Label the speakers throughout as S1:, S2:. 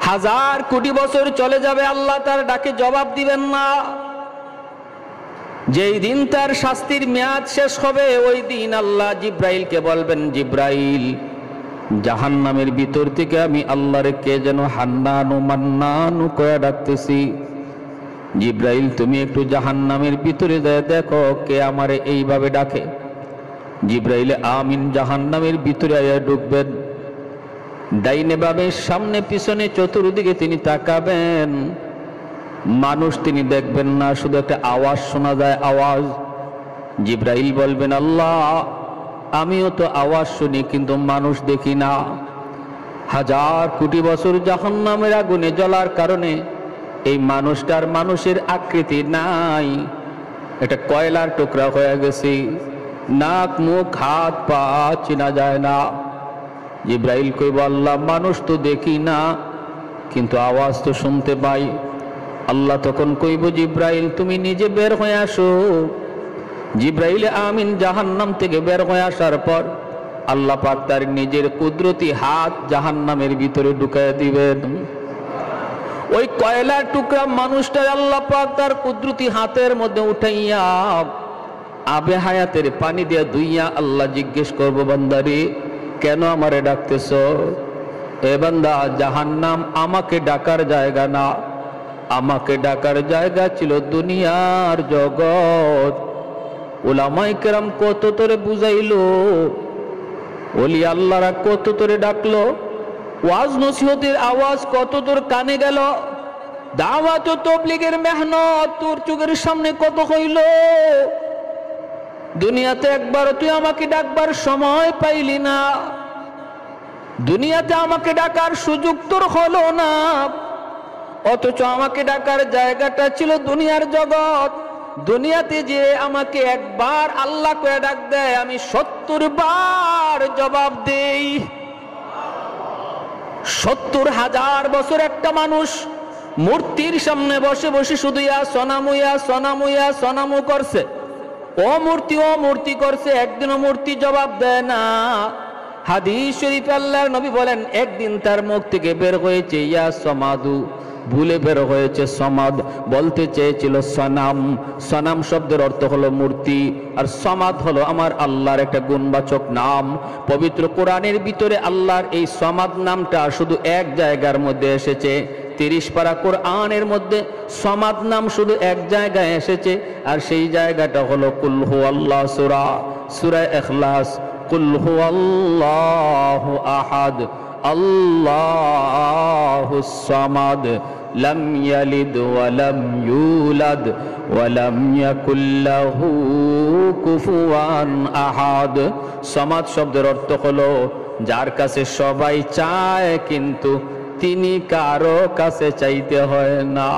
S1: হাজার কোটি বছর চলে যাবে, আল্লাহ তার ডাকে জবাব দিবেন না। যেই দিন তার শাস্তির মেয়াদ শেষ হবে, ওই দিন আল্লাহ জিব্রাইলকে বলবেন, জিব্রাইল, জাহান্নামের ভিতর থেকে আমি আল্লাহর কে যেন হান্নানু মান্নানু কয়া ডাকতেছি। জিব্রাইল, তুমি একটু জাহান্নামের ভিতরে যায় দেখো কে আমারে এইভাবে ডাকে। জিব্রাইল আমিন জাহান্নামের ভিতরে আয়া ঢুকবেন। ডাইনে বামে সামনে পিছনে চতুর্দিকে তিনি তাকাবেন, মানুষ তিনি দেখবেন না, শুধু একটা আওয়াজ শোনা যায়, আওয়াজ। জিব্রাইল বলবেন, আল্লাহ আমিও তো আওয়াজ শুনি কিন্তু মানুষ দেখি না। হাজার কোটি বছর জাহান্নামের আগুনে জ্বলার কারণে এই মানুষটার মানুষের আকৃতি নাই, এটা কয়লার টুকরা হয়ে গেছে, নাক মুখ হাত পা চেনা যায় না। জিব্রাইল কইব, আল্লাহ মানুষ তো দেখি না কিন্তু আওয়াজ তো শুনতে পাই। আল্লাহ তখন কইব, জিব্রাইল তুমি নিজে বের হয়ে আসো। জিব্রাইল আমিন জাহান্নাম থেকে বের হয়ে আসার পর আল্লাহ পাক তার নিজের কুদরতি হাত জাহান্নামের ভিতরে ঢুকায় দিবেন। ওই কয়লার টুকরা মানুষটা আল্লাহ পাক তার কুদরতি হাতের মধ্যে উঠাইয়া আবে হায়াতের পানি দিয়ে ধুইয়া আল্লাহ জিজ্ঞেস করবো, বান্দারে কেন আমারে ডাকতেছ? এ বান্দা, জাহান্নাম আমাকে ডাকার জায়গা না, আমাকে ডাকার জায়গা ছিল দুনিয়ার জগৎ। উলামায়ে কেরাম কত তোরে বুঝাইলো, ওলি আল্লাহরা কত তোরে ডাকলো, ওয়াজ নসিহতের আওয়াজ কত তোর কানে গেল, দাওয়াত ও তাবলীগের মেহনত তোর চোখের সামনে কত হইল। দুনিয়াতে একবার তুই আমাকে ডাকবার সময় পাইলি না, দুনিয়াতে আমাকে ডাকার সুযোগ তোর হলো না, অথচ আমাকে ডাকার জায়গাটা ছিল দুনিয়ার জগৎ। দুনিয়াতে যে আমাকে একবার আল্লাহ কয়ে ডাক দেয়, আমি 70 বার জবাব দেই। 70,000 বছর একটা মানুষ মূর্তির সামনে বসে বসে শুধু ইয়া সনামু ইয়া সনামু ইয়া সনামু করছে, ও মূর্তি করছে, একদিনও মূর্তি জবাব দেয় না। হাদিস শরীফে আল্লাহর নবী বলেন, একদিন তার মুখ থেকে বের হয়েছে ইয়া সমাদু, ভুলে বের হয়েছে সমাদ, বলতে চেয়েছিল সনাম। সনাম শব্দের অর্থ হলো মূর্তি, আর সমাদ হলো আমার আল্লাহর একটা গুণবাচক নাম। পবিত্র কোরআনের ভিতরে আল্লাহর এই সমাদ নামটা শুধু এক জায়গার মধ্যে এসেছে। 30 পারা কোরআনের মধ্যে সমাদ নাম শুধু এক জায়গায় এসেছে, আর সেই জায়গাটা হলো কুল হুয়াল্লাহ সূরা, সূরা ইখলাস। কুল হুয়াল্লাহু আহাদ আল্লাহুস সামাদ লাম ইয়ালিদ ওয়া লাম ইউলাদ ওয়া লাম ইয়াকুল লাহু কুফুয়ান আহাদ। সামাদ শব্দের অর্থ হলো যার কাছে সবাই চায় কিন্তু তিনি কারো কাছে চাইতে হয় না।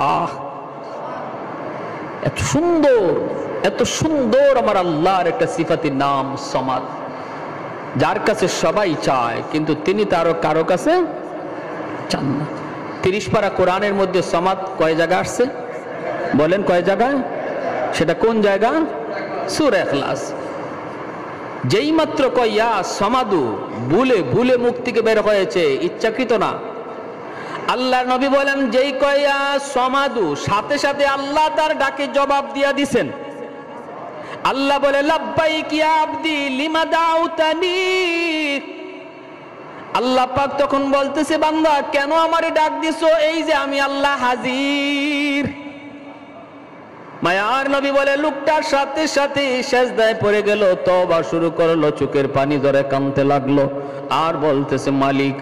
S1: এত সুন্দর আমার আল্লাহর একটা সিফাতি নাম সামাদ, যার কাছে সবাই চায় কিন্তু তিনি তারও কারো কাছে চান না। 30 পারা কোরআনের মধ্যে সামাদ কয় জায়গা আসছে বলেন? কয় জায়গায়? সেটা কোন জায়গা? সূরা ইখলাস। যেই মাত্র কয় ইয়া সামাদু, ভুলে মুখ থেকে বের হয়েছে, ইচ্ছাকৃত না। আল্লাহর নবী বলেন, যেই কয় ইয়া সামাদু, সাথে সাথে আল্লাহ তার ডাকে জবাব দিয়া দিছেন। আল্লাহ বলে, লাব্বাইক ইয়া আবদি লিমা দাউতানি। আল্লাহ পাক তখন বলতেছে, বান্দা কেন আমারে ডাক দিছো? এই যে আমি আল্লাহ হাজির। মায়ার নবী বলে, লোকটার সাথে সাথে সেজদায় পড়ে গেল, তওবা শুরু করলো, চোখের পানি ধরে কাঁদতে লাগলো, আর বলতেছে, মালিক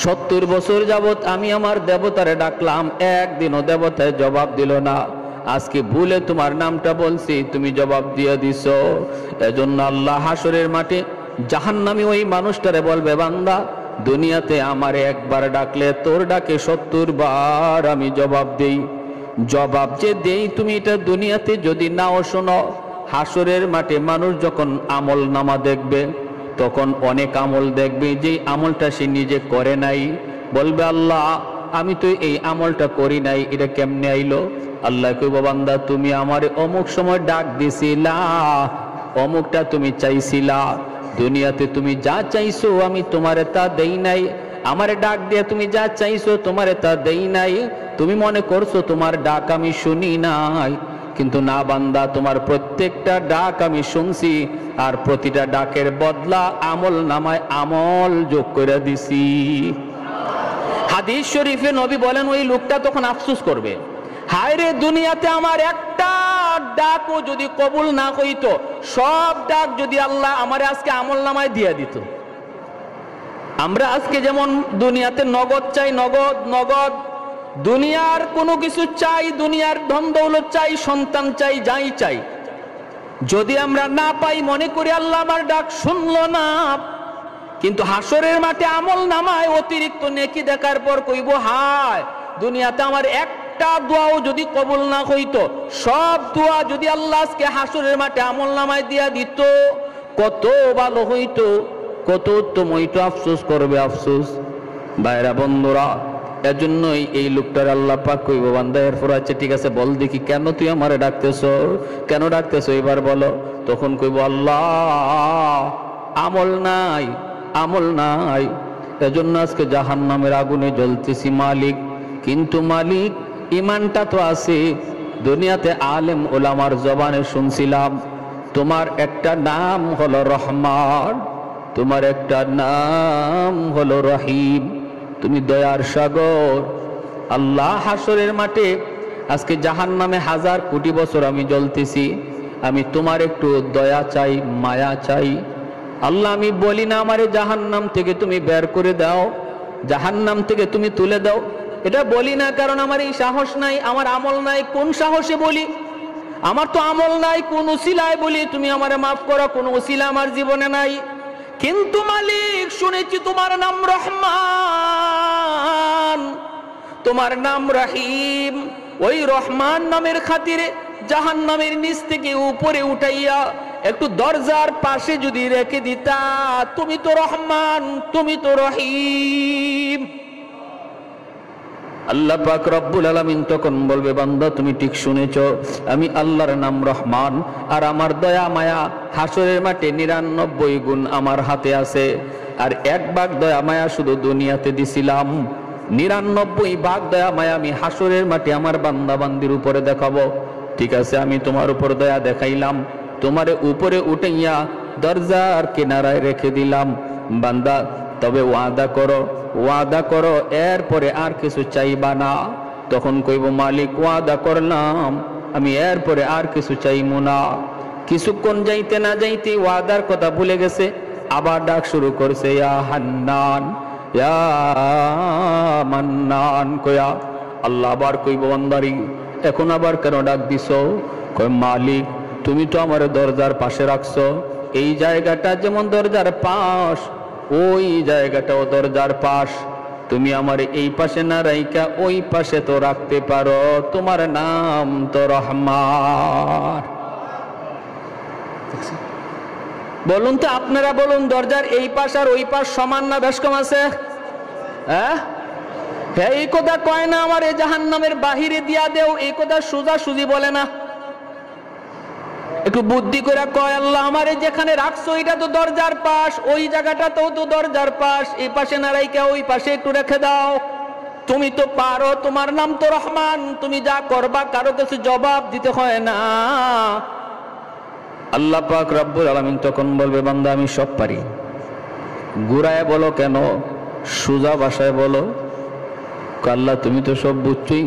S1: 70 বছর যাবত আমি আমার দেবতারে ডাকলাম, একদিনও দেবতায় জবাব দিল না। আজকে ভুলে তোমার নামটা বলছি, তুমি জবাব দিয়ে দিছো। এজন্য আল্লাহ হাসরের মাঠে জাহান্নামী ওই মানুষটারে বলবে, বান্দা দুনিয়াতে আমারে একবার ডাকলে তোর ডাকে 70 বার আমি জবাব দেই। জবাব যে দেই তুমি এটা দুনিয়াতে যদি নাও শোনো, হাসরের মাঠে মানুষ যখন আমল নামা দেখবে তখন অনেক আমল দেখবে যে আমলটা সে নিজে করে নাই। বলবে, আল্লাহ আমি তো এই আমলটা করি নাই, এটা কেমনে আইলো? আল্লাহ কইব, বান্দা তুমি আমারে অমুক সময় ডাক দিছিলা, অমুকটা তুমি চাইছিলা, দুনিয়াতে তুমি যা চাইছো আমি তোমারে তা দেই নাই, আমারে ডাক দিয়ে তুমি যা চাইছো তোমারে তা দেই নাই, তুমি মনে করছো তোমার ডাক আমি শুনি নাই, কিন্তু না বান্দা, তোমার প্রত্যেকটা ডাক আমি শুনছি, আর প্রতিটা ডাকের বদলা আমল নামায় আমল যোগ করে দিছি। হাদিস শরীফে নবী বলেন, ওই লোকটা তখন আফসোস করবে, হায় রে দুনিয়াতে আমার একটা ডাকও যদি কবুল না হইতো, সব ডাক যদি আল্লাহ আমারে আজকে আমল নামায় দিয়ে দিত। আমরা আজকে যেমন দুনিয়াতে নগদ চাই, নগদ নগদ, দুনিয়ার কোনো কিছু চাই, দুনিয়ার ধন দৌলত চাই, সন্তান চাই, যাই চাই, যদি আমরা না পাই মনে করি আল্লাহ আমার ডাক শুনলো না। কিন্তু হাসরের মাঠে আমল নামায় অতিরিক্ত নেকি দেখার পর কইব, হায় দুনিয়াতে আমার একটা দোয়াও যদি কবুল না হইতো, সব দোয়া যদি আল্লাহ আজকে হাসরের মাঠে আমল নামায় দিয়া দিত, কত ভালো হইতো, কত উত্তম হইতো। আফসোস করবে, আফসোস। ভাইরা বন্ধুরা, এজন্যই এই লোকটার আল্লাহ পাক কইব, বান্দা এরপর আছে ঠিক আছে, বল দেখি কেন তুই আমারে ডাকতেছো, কেন ডাকতেছো এবার বলো। তখন কইব, আল্লাহ আমল নাই, আমল নাই, এজন্য আজকে জাহান্নামের আগুনে জ্বলতেছি মালিক। কিন্তু মালিক ইমানটা তো আছে। দুনিয়াতে আলেম ওলামার জবানে শুনছিলাম তোমার একটা নাম হলো রহমান, তোমার একটা নাম হলো রহিম, তুমি দয়ার সাগর। আল্লাহ হাসরের মাঠে আজকে জাহান্নামে 1000 কোটি বছর আমি জ্বলতেছি, আমি তোমার একটু দয়া চাই, মায়া চাই। আল্লাহ আমি বলি না আমারে জাহান্নাম থেকে তুমি বের করে দাও, জাহান্নাম থেকে তুমি তুলে দাও, এটা বলি না, কারণ আমার এই সাহস নাই, আমার আমল নাই। কোন সাহসে বলি? আমার তো আমল নাই, কোন উসিলায় বলি তুমি আমারে মাফ করো, কোন উসিলা আমার জীবনে নাই। কিন্তু মালিক শুনেছি তোমার নাম রহমান, তোমার নাম রহিম, ওই রহমান নামের খাতিরে জাহান্নামের নিচ থেকে উপরে উঠাইয়া একটু দরজার পাশে যদি রেখে দিতা, তুমি তো রহমান, তুমি তো রহিম। আল্লাহ পাক রব্বুল আলামিন তখন বলবে, বান্দা তুমি ঠিক শুনেছো, আমি আল্লাহর নাম রহমান, আর আমার দয়া মায়া হাসরের মাঠে 99 গুণ আমার হাতে আছে। আর 1 ভাগ দয়া মায়া শুধু দুনিয়াতে দিছিলাম, 99 ভাগ দয়া মায়া আমি হাসরের মাঠে আমার বান্দা বান্দির উপরে দেখাবো। ঠিক আছে, আমি তোমার উপর দয়া দেখাইলাম, তোমারে উপরে উঠাইয়া দরজার কিনারায় রেখে দিলাম। বান্দা তবে ওয়াদা করো, ওয়াদা করো এরপরে আর কিছু চাইবা না। তখন কইব, মালিক ওয়াদা করলাম, আমি এরপরে আর কিছু চাইবো না। কিছুক্ষণ যাইতে না যাইতে ওয়াদার কথা ভুলে গেছে, আবার ডাক শুরু করছে, ইয়া হান্নান, ইয়া মান্নান কয়া। আল্লাহ আবার কইব, বান্দারি এখন আবার কেন ডাক দিছো? কই, মালিক তুমি তো আমার দরজার পাশে রাখছো, এই জায়গাটা যেমন দরজার পাশ, ওই জায়গাটাও দরজার পাশ, তুমি আমার এই পাশে না রাইকা ওই পাশে তো রাখতে পারো, তোমার নাম তো রহমান। বলুন তো, আপনারা বলুন, দরজার এই পাশ আর ওই পাশ সমান না বেশ কম আছে? হ্যাঁ, এই কথা কয় না আমার এই জাহান্নামের বাহিরে দিয়া দেও, এই কথা সোজা সুজি বলে না, একটু বুদ্ধি করে কয়, আল্লাহ আমারে যেখানে রাখছো এটা তো দরজার পাশ, ওই জায়গাটাতেও তো দরজার পাশ, এই পাশে না রাইকা ওই পাশে একটু রেখে দাও, তুমি তো পারো, তোমার নাম তো রহমান, তুমি যা করবা কারো কাছে জবাব দিতে হয় না। আল্লাহ পাক রব্বুল আলামিন তখন বলবে, বান্দা আমি সব পারি, ঘুরায় বলো কেন, সোজা ভাষায় বলো। আল্লাহ তুমি তো সব বুঝছই।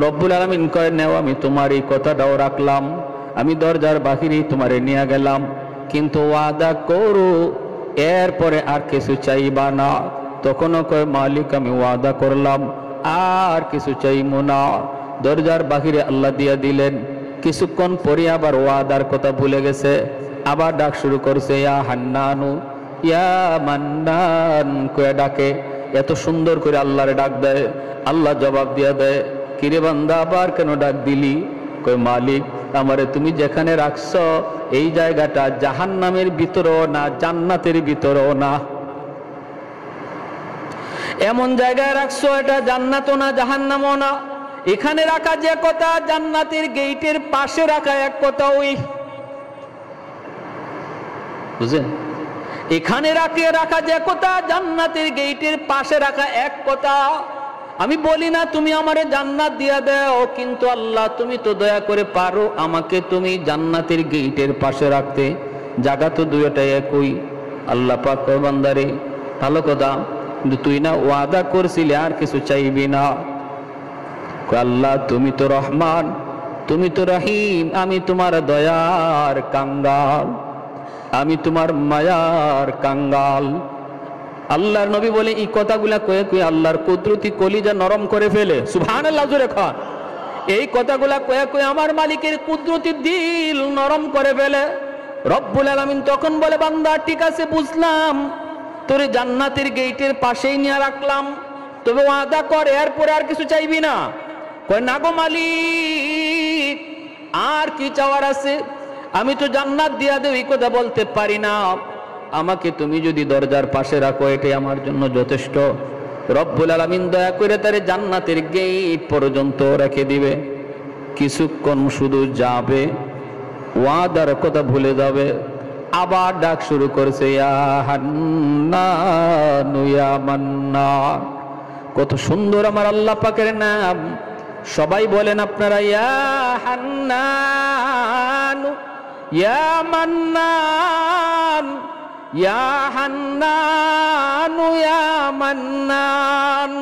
S1: রব্বুল আলামিন কয়, নেও আমি তোমার এই কথাটাও রাখলাম, আমি দরজার বাহিরেই তোমারে নিয়ে গেলাম, কিন্তু ওয়াদা করো এরপরে আর কিছু চাইবা না। তখনও কয়, মালিক আমি ওয়াদা করলাম আর কিছু চাইবো না। দরজার বাহিরে আল্লাহ দিয়া দিলেন, কিছুক্ষণ পরে আবার ওয়াদার কথা ভুলে গেছে, আবার ডাক শুরু করছে, ইয়া হান্নানু, ইয়া মান্নান কয়ে ডাকে। এত সুন্দর করে আল্লাহর ডাক দেয়, আল্লাহ জবাব দিয়া দেয়, কিরে বান্দা আবার কেন ডাক দিলি? কই, মালিক আমারে তুমি যেখানে রাখছো এই জায়গাটা জাহান্নামের ভিতরেও না, জান্নাতের ভিতরেও না, এমন জায়গায় রাখছো এটা জান্নাতও না জাহান্নামও না। এখানে রাখা যে কথা, জান্নাতের গেটের পাশে রাখা এক কথা, ওই বুঝেন, এখানে রাখা যে কথা, জান্নাতের গেটের পাশে রাখা এক কথা। আমি বলি না তুমি আমারে জান্নাত দিয়া দাও, কিন্তু আল্লাহ তুমি তো দয়া করে পারো আমাকে তুমি জান্নাতের গেটের পাশে রাখতে। জায়গা তো দুইটাই একই। আল্লাহ পাক কয় বান্দারে ভালো কথা, কিন্তু তুই না ওয়াদা করছিলি আর কিছু চাইবি না। আল্লাহ তুমি তো রহমান, তুমি তো রহিম, আমি তোমার দয়ার কাঙ্গাল, আমি তোমার মায়ার কাঙ্গাল। আল্লাহর নবী বলে এই কথাগুলা কয়ে কয়ে আল্লাহর কুদরতি কলিজা নরম করে ফেলে। সুবহানাল্লাহ জোরে খান। এই কথাগুলা কয়ে কয়ে আমার মালিকের কুদরতি দিল নরম করে ফেলে। রব্বুল আলামিন তখন বলে বান্দা ঠিক আছে বুঝলাম, তোরে জান্নাতের গেটের পাশেই নিয়ে রাখলাম, তবে ওয়াদা কর এরপরে আর কিছু চাইবি না। কয় না গো মালিক, আর কি চাওয়ার আছে? আমি তো জান্নাত দিয়া দেব এই কথা বলতে পারি না, আমাকে তুমি যদি দরজার পাশে রাখো এটাই আমার জন্য যথেষ্ট। রব্বুল আলামিন দয়া করে তারে জান্নাতের গেট পর্যন্ত রেখে দিবে। কিছুক্ষণ শুধু যাবে, ওয়াদার কথা ভুলে যাবে, আবার ডাক শুরু করছে ইয়া হান্নান ইয়া মান্নান। কত সুন্দর আমার আল্লাহ পাকের নাম। সবাই বলেন আপনারা ইয়া হান্নান ইয়া মান্নান, ইয়া হান্নান ইয়া মান্নান।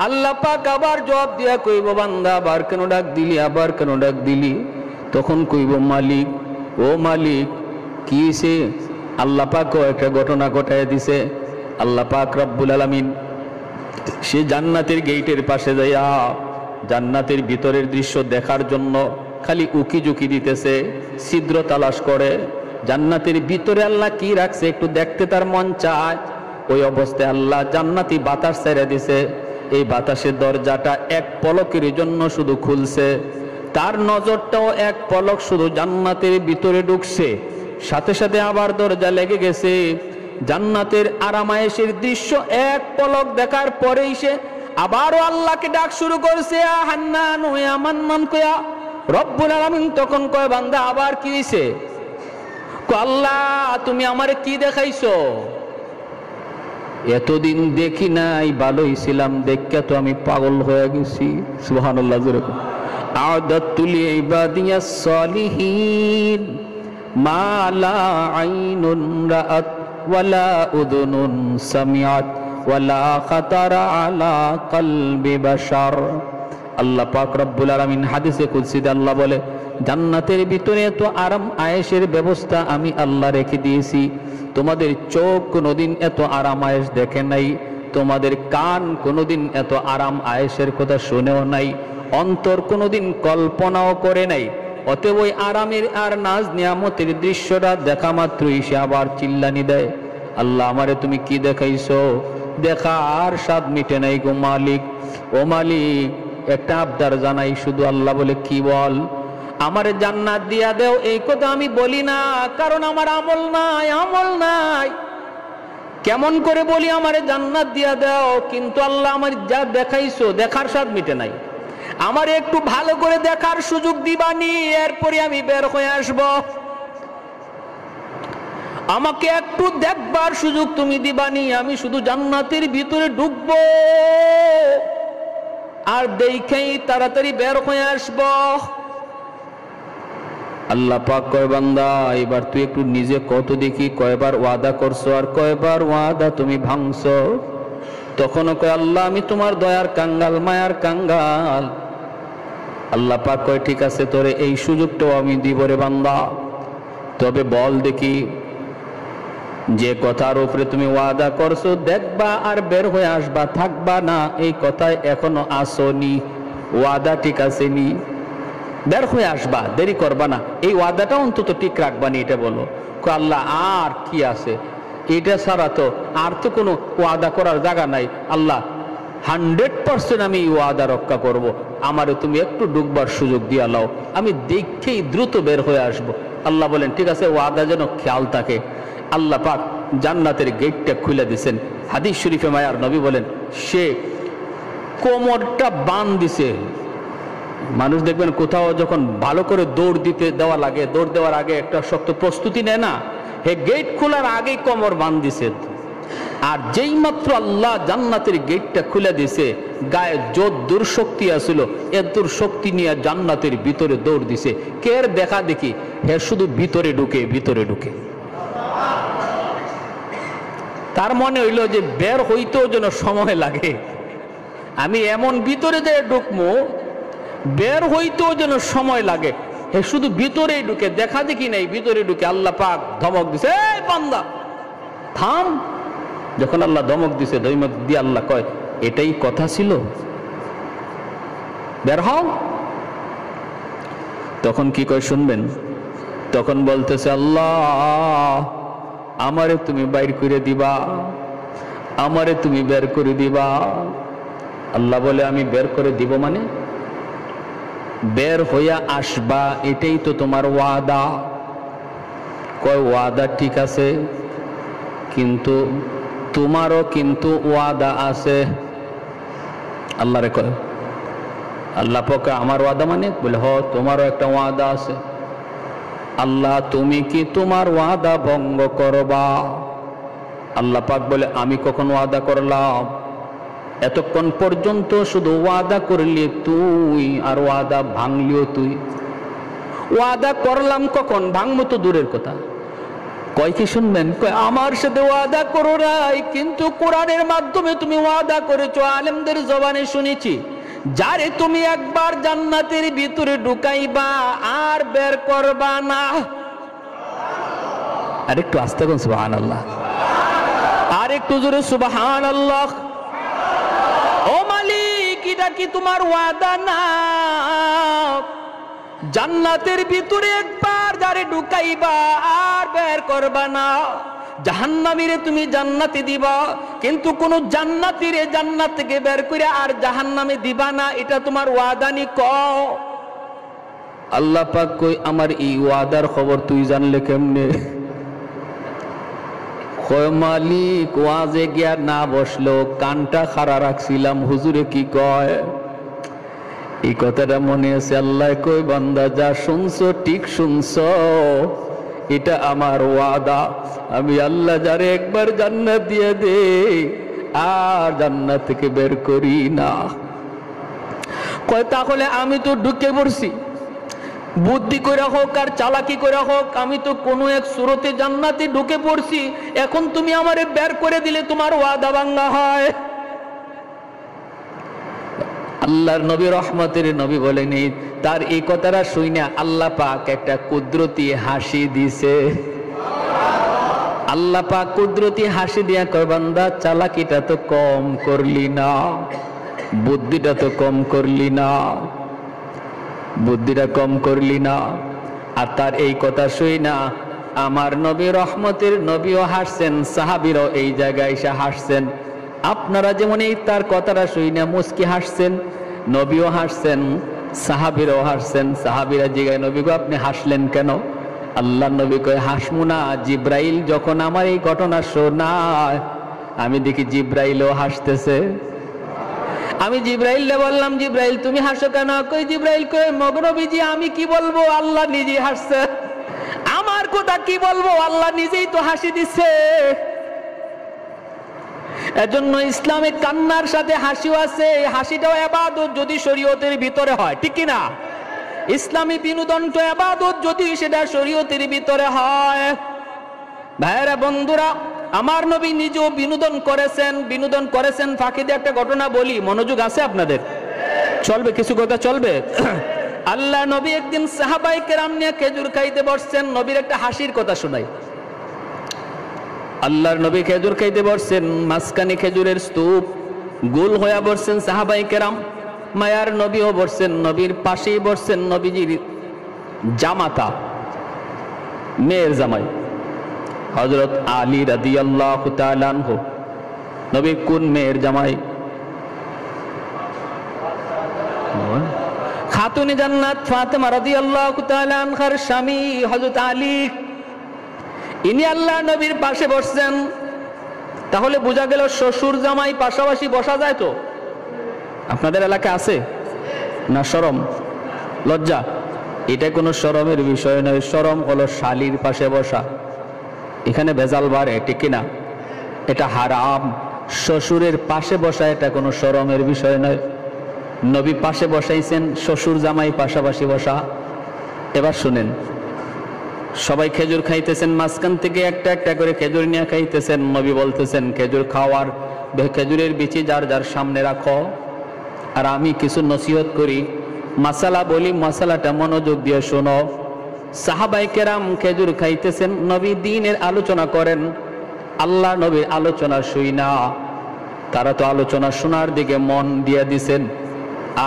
S1: আল্লাহ পাক আবার জবাব দিয়া কইব বান্দা আবার কেন ডাক দিলি, আবার কেন ডাক দিলি? তখন কইব মালিক, ও মালিক কি হইছে? আল্লাহ পাকও একটা ঘটনা ঘটায় দিছে। আল্লাহ পাক রব্বুল আলামিন সে জান্নাতের গেটের পাশে যাইয়া জান্নাতের ভিতরের দৃশ্য দেখার জন্য খালি উকি ঝুঁকি দিতেছে, ছিদ্র তালাশ করে। জান্নাতের ভিতরে আল্লাহ কি রাখছে একটু দেখতে তার মন চায়। ওই অবস্থায় আল্লাহ জান্নাতি বাতাস ছেড়ে দিছে। এই বাতাসের দরজাটা এক পলকের জন্য শুধু খুলছে, তার নজরটাও এক পলক শুধু জান্নাতের ভিতরে ঢুকছে, সাথে সাথে আবার দরজা লেগে গেছে। জান্নাতের আরামায়েশের দৃশ্য এক পলক দেখার পরেই সে আবারও আল্লাহকে ডাক শুরু করছে ইয়া হান্নান ইয়া মান্নান কয়া। রব্বুল আলামিন তখন কয় বান্দা আবার কি হইছে? আল্লাহ তুমি আমারে কি দেখাইছো? এতদিন দেখি নাই, ভালোই ছিলাম, দেখা তো আমি পাগল হয়ে গেছি। সুবহানাল্লাহ জোরে আ'দাতু লিইবাদিয়াস সালিহিন মা লা আইনুন রাআত ওয়ালা উযুনুন সামিআত ওয়ালা খাতারা আলা কলবি বাশার। আল্লাহ পাক রব্বুল আলামিন হাদিসে কুদসিতে আল্লাহ বলে জান্নাতের ভিতরে এত আরাম আয়েশের ব্যবস্থা আমি আল্লাহ রেখে দিয়েছি, তোমাদের চোখ কোনোদিন এত আরাম আয়েশ দেখে নাই, তোমাদের কান কোনোদিন এত আরাম আয়েশের কথা শুনেও নাই, অন্তর কোনোদিন কল্পনাও করে নাই। অতএব ওই আরামের আর নাজ নিয়ামতের দৃশ্যটা দেখা মাত্রই সে আবার চিল্লানি দেয়, আল্লাহ আমারে তুমি কি দেখাইছো? দেখা আর স্বাদ মিটে নাই গো মালিক। ও মালিক একটা আবদার জানাই শুধু। আল্লাহ বলে কি বল? আমারে জান্নাত দিয়া দেও এই কথা আমি বলি না, কারণ আমার আমল নাই, আমল নাই। কেমন করে বলি আমারে জান্নাত দিয়া দাও, কিন্তু আল্লাহ আমার যা দেখাইছো দেখার স্বাদ মিটে নাই, আমার একটু ভালো করে দেখার সুযোগ দিবানি, এরপরে আমি বের হয়ে আসব। আমাকে একটু দেখবার সুযোগ তুমি দিবানি, আমি শুধু জান্নাতের ভিতরে ঢুকবো আর দেখেই তাড়াতাড়ি বের হয়ে আসব। আল্লাহ পাক কয় বান্দা এবার তুই একটু নিজে কত দেখি কয়বার ওয়াদা করছো আর কয়বার ওয়াদা তুমি ভাঙছো? তখনও কয় আল্লাহ আমি তোমার দয়ার কাঙ্গাল, মায়ার কাঙ্গাল। আল্লাহ পাক কয় ঠিক আছে তোরে এই সুযোগটাও আমি দিব রে বান্দা, তবে বল দেখি যে কথার উপরে তুমি ওয়াদা করছো দেখবা আর বের হয়ে আসবা, থাকবা না, এই কথায় এখনো আসোনি, ওয়াদা ঠিক আছে নি? বের হয়ে আসবা, দেরি করবা না, এই ওয়াদাটা অন্তত ঠিক রাখবা নি, এটা বলো। আল্লাহ আর কি আছে, এটা ছাড়া তো আর তো কোনো ওয়াদা করার জায়গা নাই। আল্লাহ 100% আমি এই ওয়াদা রক্ষা করব, আমারে তুমি একটু ডুববার সুযোগ দিয়া লাও, আমি দেখেই দ্রুত বের হয়ে আসব। আল্লাহ বলেন ঠিক আছে, ওয়াদা যেন খেয়াল থাকে। আল্লাহ পাক জান্নাতের গেটটা খুলে দিয়েছেন। হাদিস শরীফে মায়ার নবী বলেন সে কোমরটা বান দিছে। মানুষ দেখবেন কোথাও যখন ভালো করে দৌড় দিতে দেওয়া লাগে, দৌড় দেওয়ার আগে একটা শক্ত প্রস্তুতি নেয় না, হে গেট খোলার আগেই কোমর বাঁধিছে, আর যেই মাত্র আল্লাহ জান্নাতের গেটটা খুলে দিছে, গায়ে যত দুর্শক্তি আসলো এ দুর্শক্তি নিয়ে জান্নাতের ভিতরে দৌড় দিছে। কের দেখা দেখি হে শুধু ভিতরে ঢুকে ভিতরে ঢুকে। তার মনে হইল যে বের হইতেও যেন সময় লাগে, আমি এমন ভিতরে যে ঢুকবো বের হইতেও যেন সময় লাগে, হে শুধু ভিতরেই ঢুকে, দেখা দেখি নাই ভিতরে ঢুকে। আল্লাহ পাক ধমক দিছে, এই বান্দা থাম। যখন আল্লাহ ধমক দিছে, ধমক দিয়ে আল্লাহ কয়, এটাই কথা ছিল, বের হও। তখন কি কয় শুনবেন? তখন বলতেছে, আল্লাহ আমারে তুমি বাইর করে দিবা, আমারে তুমি বের করে দিবা। আল্লাহ বলে, আমি বের করে দিব মানে? বের হইয়া আসবা, এটাই তো তোমার ওয়াদা। কয় ওয়াদা ঠিক আছে, কিন্তু তোমারও কিন্তু ওয়াদা আছে। আল্লাহ রে কয়, আল্লাহ পাক আমার ওয়াদা মানে? বলে হ, তোমারও একটা ওয়াদা আছে। আল্লাহ তুমি কি তোমার ওয়াদা ভঙ্গ করবা? আল্লাহ পাক বলে, আমি কখন ওয়াদা করলাম? এতক্ষণ পর্যন্ত শুধু ওয়াদা করলি তুই, আর ওয়াদা ভাঙলিও তুই। ওয়াদা করলাম কখন? ভাঙবো তো দূরের কথা। কয় কি শুনবেন? কয় আমার সাথে ওয়াদা করো নাই, কিন্তু কোরআনের মাধ্যমে তুমি ওয়াদা করেছো, আলেমদের জবানে শুনেছি, যারে তুমি একবার জান্নাতের ভিতরে ঢুকাইবা আর বের করবা না। আরেকটু আস্তে কোন সুবহানাল্লাহ, আরেকটু জোরে সুবহানাল্লাহ। ও মালিক, এটা কি তোমার ওয়াদা না? জান্নাতের ভিতরে একবার যারে ঢুকাইবা আর বের করবা না। জাহান্নামীরে তুমি জান্নাতে দিবা, কিন্তু কোন জান্নাতীরে জান্নাত থেকে বের করে আর জাহান্নামে দিবা না, এটা তোমার ওয়াদা নি? কও। আল্লাহ পাক কই, আমার এই ওয়াদার খবর তুই জানলে কেমনে? কয় মালিক, ওয়াজে গিয়া না বসলো, কানটা খাড়া রাখছিলাম, হুজুরে কি কয় এই কথাটা মনে আছে। আল্লাহ কই, বান্দা যা শুনছো ঠিক শুনছো, এটা আমার ওয়াদা। আমি আল্লাহ যারে একবার জান্নাত দিয়ে দে আর জান্নাত থেকে বের করি না। কয় তাহলে আমি তো ঢুকে পড়ছি, বুদ্ধি করে হোক আর চালাকি করে হোক, আমি তো কোনো এক সুরতে জান্নাতে ঢুকে পড়ছি, এখন তুমি আমারে বের করে দিলে তোমার ওয়াদা ভাঙা হয়? আল্লাহর নবী, রহমতের নবী বলেনি, তার এই কথাটা শুনে আল্লাহ পাক একটা কুদরতি হাসি দিছে। আল্লাহ পাক কুদরতি হাসি দিয়া কয়, বান্দা চালাকিটা তো কম করলি না, বুদ্ধিটা তো কম করলি না, বুদ্ধিটা কম করলি না। আর তার এই কথা শুই না আমার নবী, রহমতের নবীও হাসছেন, সাহাবীরাও এই জায়গায় এসে হাসছেন। আপনারা যেমন এই তার কথাটা শুই না মুস্কি হাসছেন, নবীও হাসছেন, সাহাবীরাও হাসছেন। সাহাবীরা জিজ্ঞাসা, নবী গো আপনি হাসলেন কেন? আল্লাহ নবী কয়, হাসমু না, জিব্রাইল যখন আমার এই ঘটনা শোনায় আমি দেখি জিব্রাইলও হাসতেছে। আমি জিব্রাইলকে বললাম, জিব্রাইল তুমি হাসো কেন? কই জিব্রাইল কয়, মগনবীজি আমি কি বলবো, আল্লাহ নিজেই হাসছে। আমার কথা কি বলবো, আল্লাহ নিজেই তো হাসি দিচ্ছে। এজন্য ইসলামে কান্নার সাথে হাসিও আছে, হাসিটাও ইবাদত যদি শরীয়তের ভিতরে হয়, ঠিক কি না? ইসলামী বিনোদন তো ইবাদত যদি সেটা শরীয়তের ভিতরে হয়। ভাইরা বন্ধুরা, আমার নবী নিজেও বিনোদন করেছেন। ফাঁকি দিয়ে একটা ঘটনা বলি, মনোযোগ আছে আপনাদের? চলবে, কিছু কথা চলবে। আল্লাহ নবী একদিন সাহাবায়ে কেরাম নিয়ে খেজুর খাইতে বসছেন। নবীর একটা হাসির কথা শোনাই। আল্লাহর নবী খেজুর খাইতে বসছেন, মাঝখানে খেজুরের স্তূপ, গোল হয়ে বসছেন সাহাবায়ে কেরাম। মায়ার নবীও বসছেন, নবীর পাশেই বসছেন নবীজির জামাতা, মেয়ের জামাই হযরত আলী রাদিয়াল্লাহু তাআলা আনহু। নবীর কোন মেয়ের জামাই? খাতুনে জান্নাত ফাতেমা রাদিয়াল্লাহু তাআলা আনহার স্বামী হযরত আলী, ইনি আল্লাহ নবীর পাশে বসছেন। তাহলে বোঝা গেল শ্বশুর জামাই পাশাপাশি বসা যায় তো? আপনাদের এলাকা আছে না? শরম লজ্জা? এটা কোনো শরমের বিষয় নয়। শরম হলো শালীর পাশে বসা। এখানে ভেজাল বাড়ে, ঠিক কিনা? এটা হারাম। শ্বশুরের পাশে বসা এটা কোনো শরমের বিষয় নয়। নবী পাশে বসাইছেন, শ্বশুর জামাই পাশাপাশি বসা। এবার শুনেন, সবাই খেজুর খাইতেছেন, মাঝখান থেকে একটা একটা করে খেজুর নিয়ে খাইতেছেন। নবী বলতেছেন খেজুর খাওয়ার, খেজুরের বিচি যার যার সামনে রাখো। আর আমি কিছু নসিহত করি, মাসালা বলি, মাসালাটা মনোযোগ দিয়ে শোনো। সাহাবায়ে কেরাম খেজুর খাইতেছেন, নবী দ্বীনের আলোচনা করেন। আল্লাহ নবীর আলোচনা শুই না, তারা তো আলোচনা শোনার দিকে মন দিয়ে দিছেন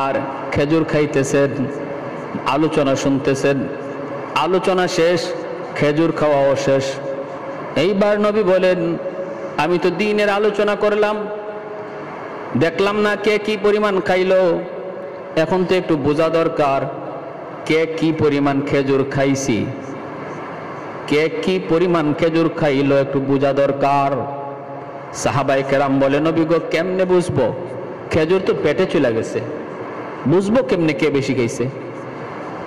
S1: আর খেজুর খাইতেছেন, আলোচনা শুনতেছেন। আলোচনা শেষ, খেজুর খাওয়াও শেষ। এইবার নবী বলেন, আমি তো দ্বীনের আলোচনা করলাম, দেখলাম না কে কি পরিমাণ খাইলো। এখন তো একটু বোঝা দরকার কে কি পরিমাণ খেজুর খাইছি, কে কি পরিমাণ খেজুর খাইলো একটু বোঝা দরকার। সাহাবায়ে কেরাম বলে, নবী গো কেমনে বুঝবো? খেজুর তো পেটে চলে গেছে, বুঝবো কেমনে কে বেশি খাইছে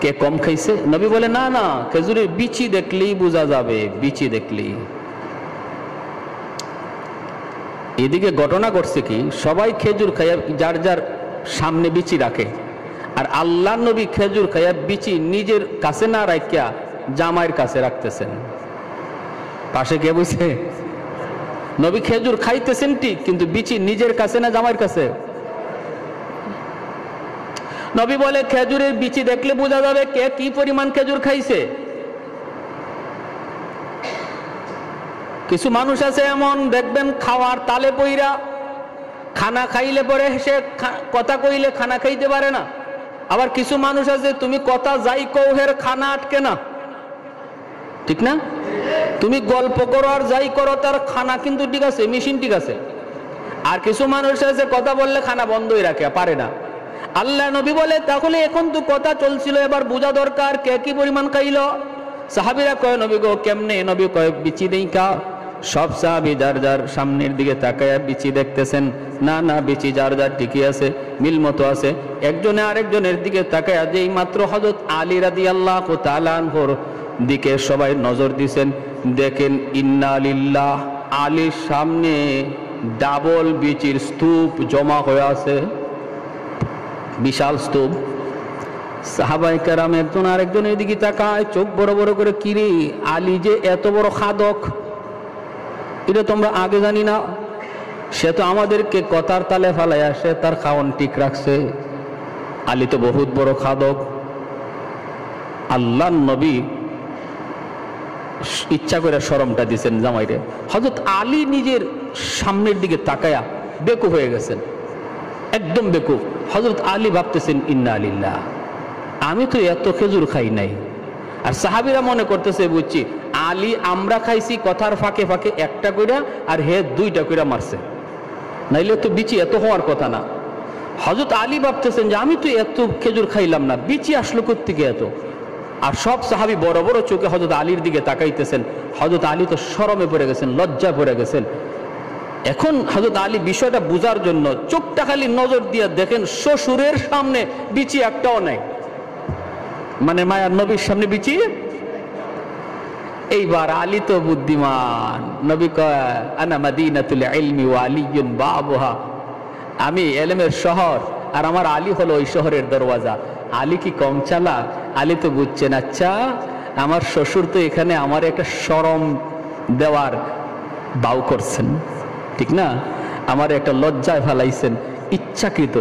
S1: কে কম খাইছে? নবী বলে, না না, খেজুরের বিচি দেখলেই বোঝা যাবে, বিচি দেখলেই। এদিকে ঘটনা করছে কি, সবাই খেজুর খাইয়া যার যার সামনে বিচি রাখে, আর আল্লাহ নবী খেজুর খাইয়া বিচি নিজের কাছে না রাখিয়া জামাইয়ের কাছে রাখতেছেন। পাশে কে বুঝছে? নবী খেজুর খাইতেছেন ঠিক, কিন্তু বিচি নিজের কাছে না জামাইয়ের কাছে? নবী বলে, খেজুরের বিচি দেখলে বোঝা যাবে কে কি পরিমাণ খেজুর খাইছে। কিছু মানুষ আছে এমন, দেখবেন খাওয়ার তালে পইরা, খানা খাইলে পরে সে কথা কইলে খানা খাইতে পারে না। আবার কিছু মানুষ আছে তুমি কথা যাই কও হের খানা আটকে না, ঠিক না? তুমি গল্প করো আর যাই করো তার খানা কিন্তু ঠিক আছে, মেশিন ঠিক আছে। আর কিছু মানুষ আছে কথা বললে খানা বন্ধই রাখে, পারে না। আল্লাহ নবী বলে, তাহলে এখন তো কথা চলছিল, এবার বোঝা দরকার কে কি পরিমাণ খাইলো। সাহাবীরা কয়, নবী গো কেমনে? নবী কয়, বিচি দেই কা। সব সাহাবী যার যার সামনের দিকে তাকায়া বিচি দেখতেছেন। না না, বিচি যার যার ঠিকই আছে, মিল মতো আছে। একজনে আরেকজনের দিকে তাকায়া, যেই মাত্র হযরত আলী রাদিয়াল্লাহু তাআলা আনহুর দিকে সবাই নজর দিছেন, দেখেন ইন্না লিল্লাহ, আলীর সামনে ডাবল বিচির স্তূপ জমা হয়ে আছে, বিশাল স্তূপ। সাহাবায়ে কেরাম একজন আরেকজনের দিকে তাকায়, চোখ বড় বড় করে, কিরে আলী যে এত বড় খাদক, এটা তোমরা আগে জানি না? সে তো আমাদেরকে কথার তালে ফালাই আসে, তার খাওয়ান ঠিক রাখছে। আলী তো বহুত বড় খাদক। আল্লাহর নবী ইচ্ছা করে শরমটা দিছেন জামাইরে। হযরত আলী নিজের সামনের দিকে তাকায়া বেকুব হয়ে গেছেন, একদম বেকুব। হযরত আলী ভাবতেছেন, ইন্না লিল্লাহ, আমি তো এত খেজুর খাই নাই। আর সাহাবীরা মনে করতেছে, বুঝছি আলী আমরা খাইছি কথার ফাঁকে ফাঁকে একটা কইরা, আর হে দুইটা কইরা মারছে, নাইলে তো বিচি এত হওয়ার কথা না। হযরত আলী ভাবতেছেন যে আমি তো এত খেজুর খাইলাম না, বিচি আসলো কোত্থেকে এত? আর সব সাহাবী বড় বড় চোখে হযরত আলীর দিকে তাকাইতেছেন। হযরত আলী তো শরমে পড়ে গেছেন, লজ্জায় পড়ে গেছেন। এখন হযরত আলী বিষয়টা বুঝার জন্য চোখটা খালি নজর দিয়ে দেখেন, শ্বশুরের সামনে বিচি একটাও নাই, মানে মায়ার নবীর সামনে বিচি। এইবার আলী তো বুদ্ধিমান, নবী কয়, আনা মাদিনাতুল ইলমি ওয়া আলিয়্যুন বাবুহা, আমি ইলমের শহর আর আমার আলী হলো ওই শহরের দরওয়াজা। আলী কি কম চালা? আলী তো বুঝছেন, আচ্ছা আমার শ্বশুর তো এখানে আমার একটা শরম দেওয়ার বাউ করছেন, ঠিক না? আমার একটা লজ্জায় ফেলাইছেন, ইচ্ছাকৃত।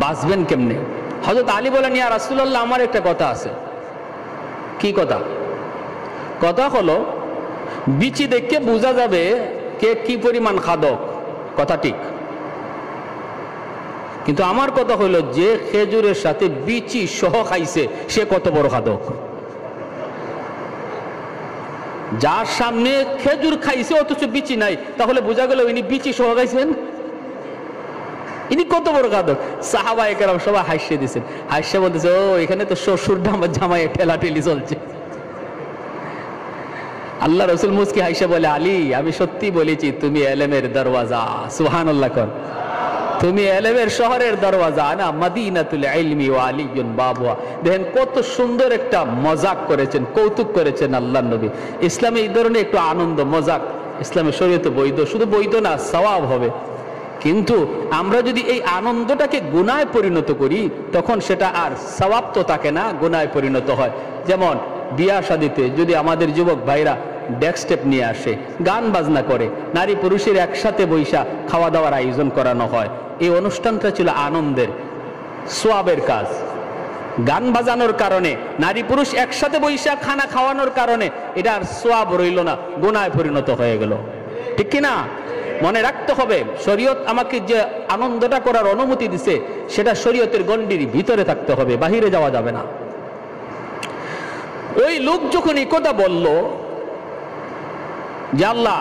S1: বাঁচবেন কেমনে? হযরত আলী বলেন, ইয়া রাসূলুল্লাহ, আমার একটা কথা আছে। কি কথা? কথা হলো, বিচি দেখে বোঝা যাবে কে কি পরিমাণ খাদক, কথা ঠিক। কিন্তু আমার কথা হলো, যে খেজুরের সাথে বিচি সহ খাইছে সে কত বড় খাদক। যার সামনে খেজুর খাইছে অথচ বিচি নাই, তাহলে বোঝা গেল ইনি বিচি সহ খাইছেন, ইনি কত বড় খাদক। সাহাবায়ে কেরাম সবাই হাসিয়ে দিয়েছেন, হাসিয়ে বলতেছে, ও এখানে তো শ্বশুর জামাই ঠেলাঠেলি চলছে। আল্লাহ রাসূল মুস্কি হাসিয়ে বলে, আলী আমি সত্যি বলেছি তুমি ইলমের দরওয়াজা। সুবহানাল্লাহ কর। তুমি এলেমের শহরের দরওয়াজা, আনা মদিনাতুল ইলমি ওয়া আলিয়ুন বাবুহা। দেখেন কত সুন্দর একটা মজাক করেছেন, কৌতুক করেছেন আল্লাহর নবী। ইসলামে এই ধরনের একটু আনন্দ মজাক ইসলামের শরীয়তে বৈধ, শুধু বৈধ না, সওয়াব হবে। কিন্তু আমরা যদি এই আনন্দটাকে গুনায় পরিণত করি তখন সেটা আর সওয়াব তো থাকে না, গুনায় পরিণত হয়। যেমন বিয়া শাদিতে যদি আমাদের যুবক ভাইরা ডেস্ক স্টেপ নিয়ে আসে, গান বাজনা করে, নারী পুরুষের একসাথে বৈশা খাওয়া দাওয়ার আয়োজন করানো হয়, এই অনুষ্ঠানটা ছিল আনন্দের, সোয়াবের কাজ। গান বাজানোর কারণে, নারী পুরুষ একসাথে বৈশা খানা খাওয়ানোর কারণে এটা আর সোয়াব রইল না, গুনায় পরিণত হয়ে গেল। ঠিক কিনা? মনে রাখতে হবে, শরীয়ত আমাকে যে আনন্দটা করার অনুমতি দিছে সেটা শরীয়তের গণ্ডির ভিতরে থাকতে হবে, বাহিরে যাওয়া যাবে না। ওই লোক যখন এই কথা বলল যে আল্লাহ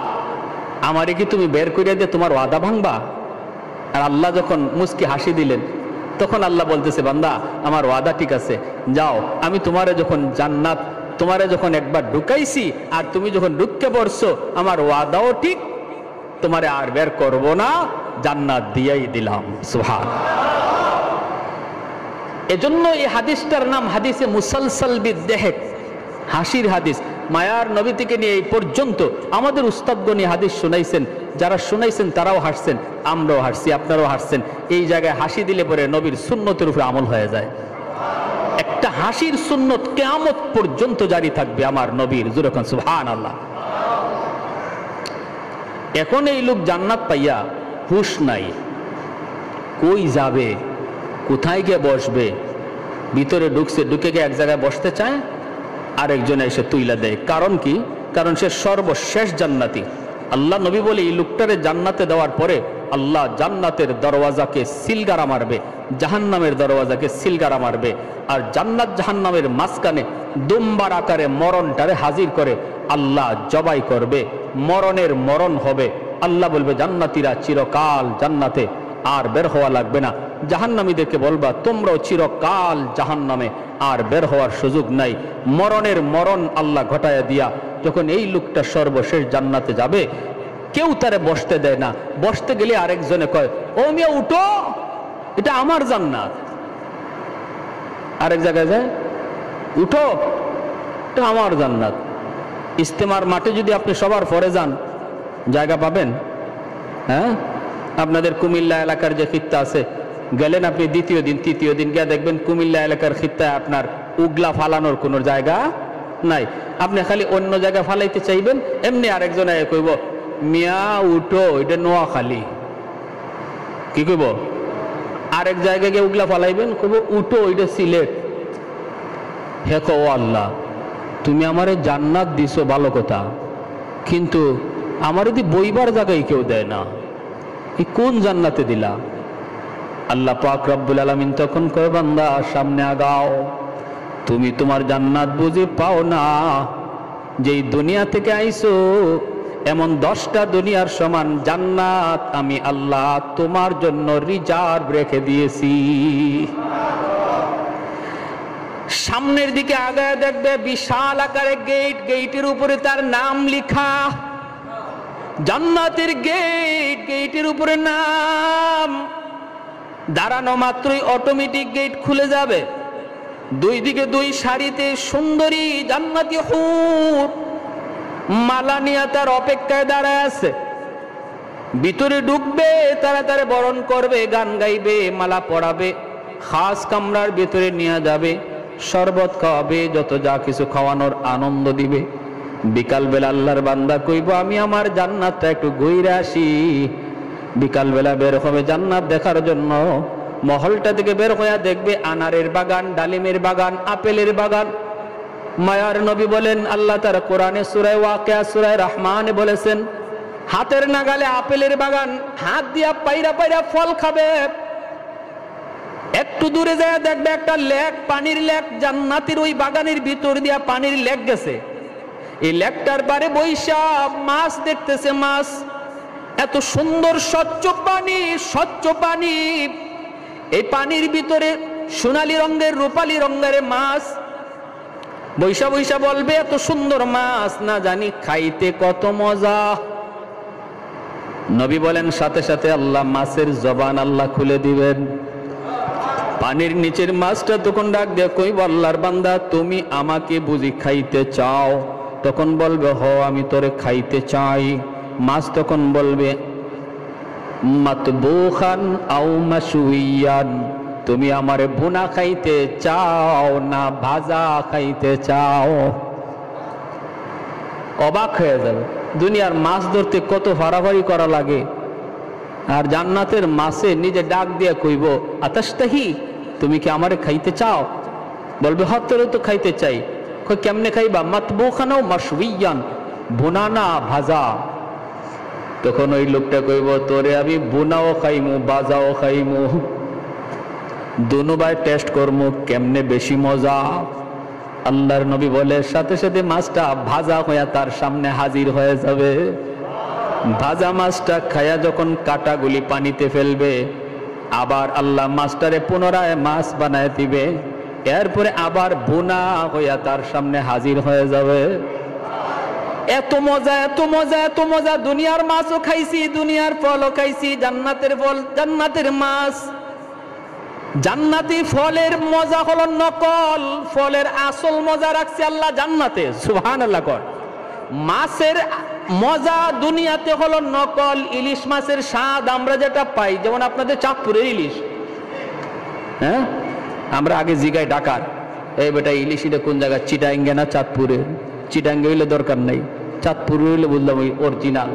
S1: আমারে কি তুমি বের করে দিয়ে তোমার ওয়াদা ভাঙবা? আর আল্লাহ যখন মুস্কি হাসি দিলেন তখন আল্লাহ বলতেছে, বান্দা আমার ওয়াদা ঠিক আছে, যাও, আমি তোমারে যখন জান্নাত, তোমারে যখন একবার ঢুকাইছি আর তুমি যখন ঢুকে পড়ছো, আমার ওয়াদাও ঠিক, তোমারে আর বের করব না, জান্নাত দিয়েই দিলাম। সুবহানাল্লাহ। এজন্য এই হাদিসটার নাম হাদিসে মুসালসাল বিদ্দেহেক, হাসির হাদিস। মায়ার নবী থেকে নিয়ে এই পর্যন্ত আমাদের উস্তাদগণ এই হাদিস শুনাইছেন, যারা শুনাইছেন তারাও হাসছেন, আমরাও হাসছি, আপনারাও হাসছেন। এই জায়গায় হাসি দিলে পরে নবীর সুন্নতের উপরে আমল হয়ে যায়। একটা হাসির সুন্নত কিয়ামত পর্যন্ত জারি থাকবে আমার নবীর। জোরে কোন সুবহানাল্লাহ। এখন এই লোক জান্নাত পাইয়া হুশ নাই, কই যাবে, কোথায় গিয়ে বসবে? ভিতরে ঢুকছে, ঢুকে গিয়ে এক জায়গায় বসতে চায়, আরেকজন এসে তুইলা দেয়। কারণ কি? কারণ সে সর্বশেষ জান্নাতি। আল্লাহ নবী বলে এই লোকটারে জান্নাতে দেওয়ার পরে আল্লাহ জান্নাতের দরওয়াজাকে সিলগারা মারবে, জাহান্নামের দরওয়াজাকে সিলগারা মারবে, আর জান্নাত জাহান্নামের মাঝখানে দুম্বার আকারে মরণটারে হাজির করে আল্লাহ জবাই করবে, মরণের মরণ হবে। আল্লাহ বলবে জান্নাতীরা চিরকাল জান্নাতে, আর বের হওয়া লাগবে না। জাহান্নামীদেরকে বলবা তোমরাও চিরকাল জাহান্নামে, আর বের হওয়ার সুযোগ নাই। মরণের মরণ আল্লাহ ঘটায়া দিয়া যখন এই লোকটা সর্বশেষ জান্নাতে যাবে, কেউ তারে বসতে দেয় না। বসতে গেলে আরেকজনে কয়, ও মিয়া উঠো, এটা আমার জান্নাত। আরেক জায়গায় যায়, উঠো, এটা আমার জান্নাত। ইস্তেমার মাঠে যদি আপনি সবার পরে যান, জায়গা পাবেন? হ্যাঁ, আপনাদের কুমিল্লা এলাকার যে খিত্তা আছে, গেলেন আপনি দ্বিতীয় দিন তৃতীয় দিন গিয়ে দেখবেন কুমিল্লা এলাকার খিত্তায় আপনার উগলা ফালানোর কোনো জায়গা নাই। আপনি খালি অন্য জায়গায় ফালাইতে চাইবেন, এমনি আরেকজন কইব, মিয়া উঠো, এটা নোয়াখালী। কি কইব? আরেক জায়গায় গিয়ে উগলা ফালাইবেন, কইব উঠো, এটা সিলেট। হে কো আল্লাহ, তুমি আমারে জান্নাত দিছো ভালো কথা, কিন্তু আমার যদি বইবার জায়গায় কেউ দেয় না, এই কোন জান্নাতে দিলা? আল্লাহ পাক রব্বুল আলামিন তখন কয়, বান্দা সামনে আগাও, তুমি তোমার জান্নাত বুঝে পাও না। যেই দুনিয়া থেকে আইছো এমন 10টা দুনিয়ার সমান জান্নাত আমি আল্লাহ তোমার জন্য রিজার্ভ রেখে দিয়েছি। সামনের দিকে আগায় দেখবে বিশাল আকারে গেট, গেটের উপরে তার নাম লেখা, জান্নাতের গেট, গেটের উপরে নাম। দাঁড়ানো মাত্রই অটোমেটিক গেট খুলে যাবে। দুই দিকে দুই সারিতে সুন্দরী জান্নাতি হুর মালা নিয়ে তার অপেক্ষায় দাঁড়ায় আছে। ভিতরে ঢুকবে, তাড়াতাড়ি বরণ করবে, গান গাইবে, মালা পরাবে, খাস কামরার ভিতরে নিয়ে যাবে, শরবত খাওয়াবে, যত যা কিছু খাওয়ানোর আনন্দ দিবে। বিকালবেলা আল্লাহর বান্দা কইব, আমি আমার জান্নাতটা একটু ঘুরে আসি। বিকালবেলা বের হবে জান্নাত দেখার জন্য। মহলটা থেকে বের হয়ে দেখবে আনারের বাগান, ডালিমের বাগান, আপেলের বাগান। মায়ার নবী বলেন, আল্লাহ তাআলা কোরআনে সূরা ওয়াকিয়া সূরা রহমানে বলেছেন, হাতের নাগালে আপেলের বাগান, হাত দিয়া পাইরা পাইরা ফল খাবে। একটু দূরে যায় দেখবে একটা লেক, পানির লেক, জান্নাতের ওই বাগানের ভিতর দিয়া পানির লেক গেছে। এই লেকটার পারে বৈশা মাছ দেখতেছে, মাছ এত সুন্দর স্বচ্ছ পানি, স্বচ্ছ পানি। এই পানির ভিতরে সোনালী রঙের, রূপালী রঙের মাছ। বৈশা বৈশা বলবে, এত সুন্দর মাছ, না জানি খাইতে কত মজা। নবী বলেন সাথে সাথে আল্লাহ মাছের জবান আল্লাহ খুলে দিবেন। পানির নিচের মাছটা তখন ডাক দিয়ে কইব, আল্লাহর বান্দা তুমি আমাকে বুঝি খাইতে চাও? তখন বলবে, হ আমি তোরে খাইতে চাই। মাছ তখন বলবে, মাতবুখান আও মাশউইয়ান, তুমি আমারে ভুনা খাইতে চাও না ভাজা খাইতে চাও? অবাক হয়ে যাবে। দুনিয়ার মাছ ধরতে কত ফাড়াফাড়ি করা লাগে, আর জান্নাতের মাছে নিজে ডাক দিয়ে কইব, আতাশতাহি, তুমি কি আমারে খাইতে চাও? বলবে, হতরে তো খাইতে চাই। কই কেমনে খাইবা? মাতবুখান আও মাশউইয়ান, ভুনা না ভাজা। তখন ওই লোকটা কইব, তোরে আমি বুনাও খাইমু বাজাও খাইমু, দুনুবাই টেস্ট করমু কেমনে বেশি মজা। আল্লাহর নবী বলে সাথে সাথে মাছটা ভাজা হইয়া তার সামনে হাজির হয়ে যাবে। ভাজা মাছটা খায়া যখন কাটাগুলি পানিতে ফেলবে, আবার আল্লাহ মাছটারে পুনরায় মাছ বানায় দিবে, এরপরে আবার বুনা হইয়া তার সামনে হাজির হয়ে যাবে। এত মজা, এত মজা, এত মজা। দুনিয়ার মাছও খাইছি, দুনিয়ার ফলও খাইছি, জান্নাতের ফল, জান্নাতের মাছ। জান্নাতি ফলের মজা হলো নকল, ফলের আসল মজা রাখছে আল্লাহ জান্নাতে। সুবহানাল্লাহ কর। মাছের মজা দুনিয়াতে হলো নকল। ইলিশ মাছের স্বাদ আমরা যেটা পাই, যেমন আপনাদের চাঁদপুরের ইলিশ, হ্যাঁ, আমরা আগে জিগাই ঢাকার, এই বেটা ইলিশ এটা কোন জায়গা, চিটাঙ্গে না চাঁদপুরে? চিটাঙ্গে হইলে দরকার নাই, চাঁদপুর হইলে বুঝলাম ওই অরিজিনাল।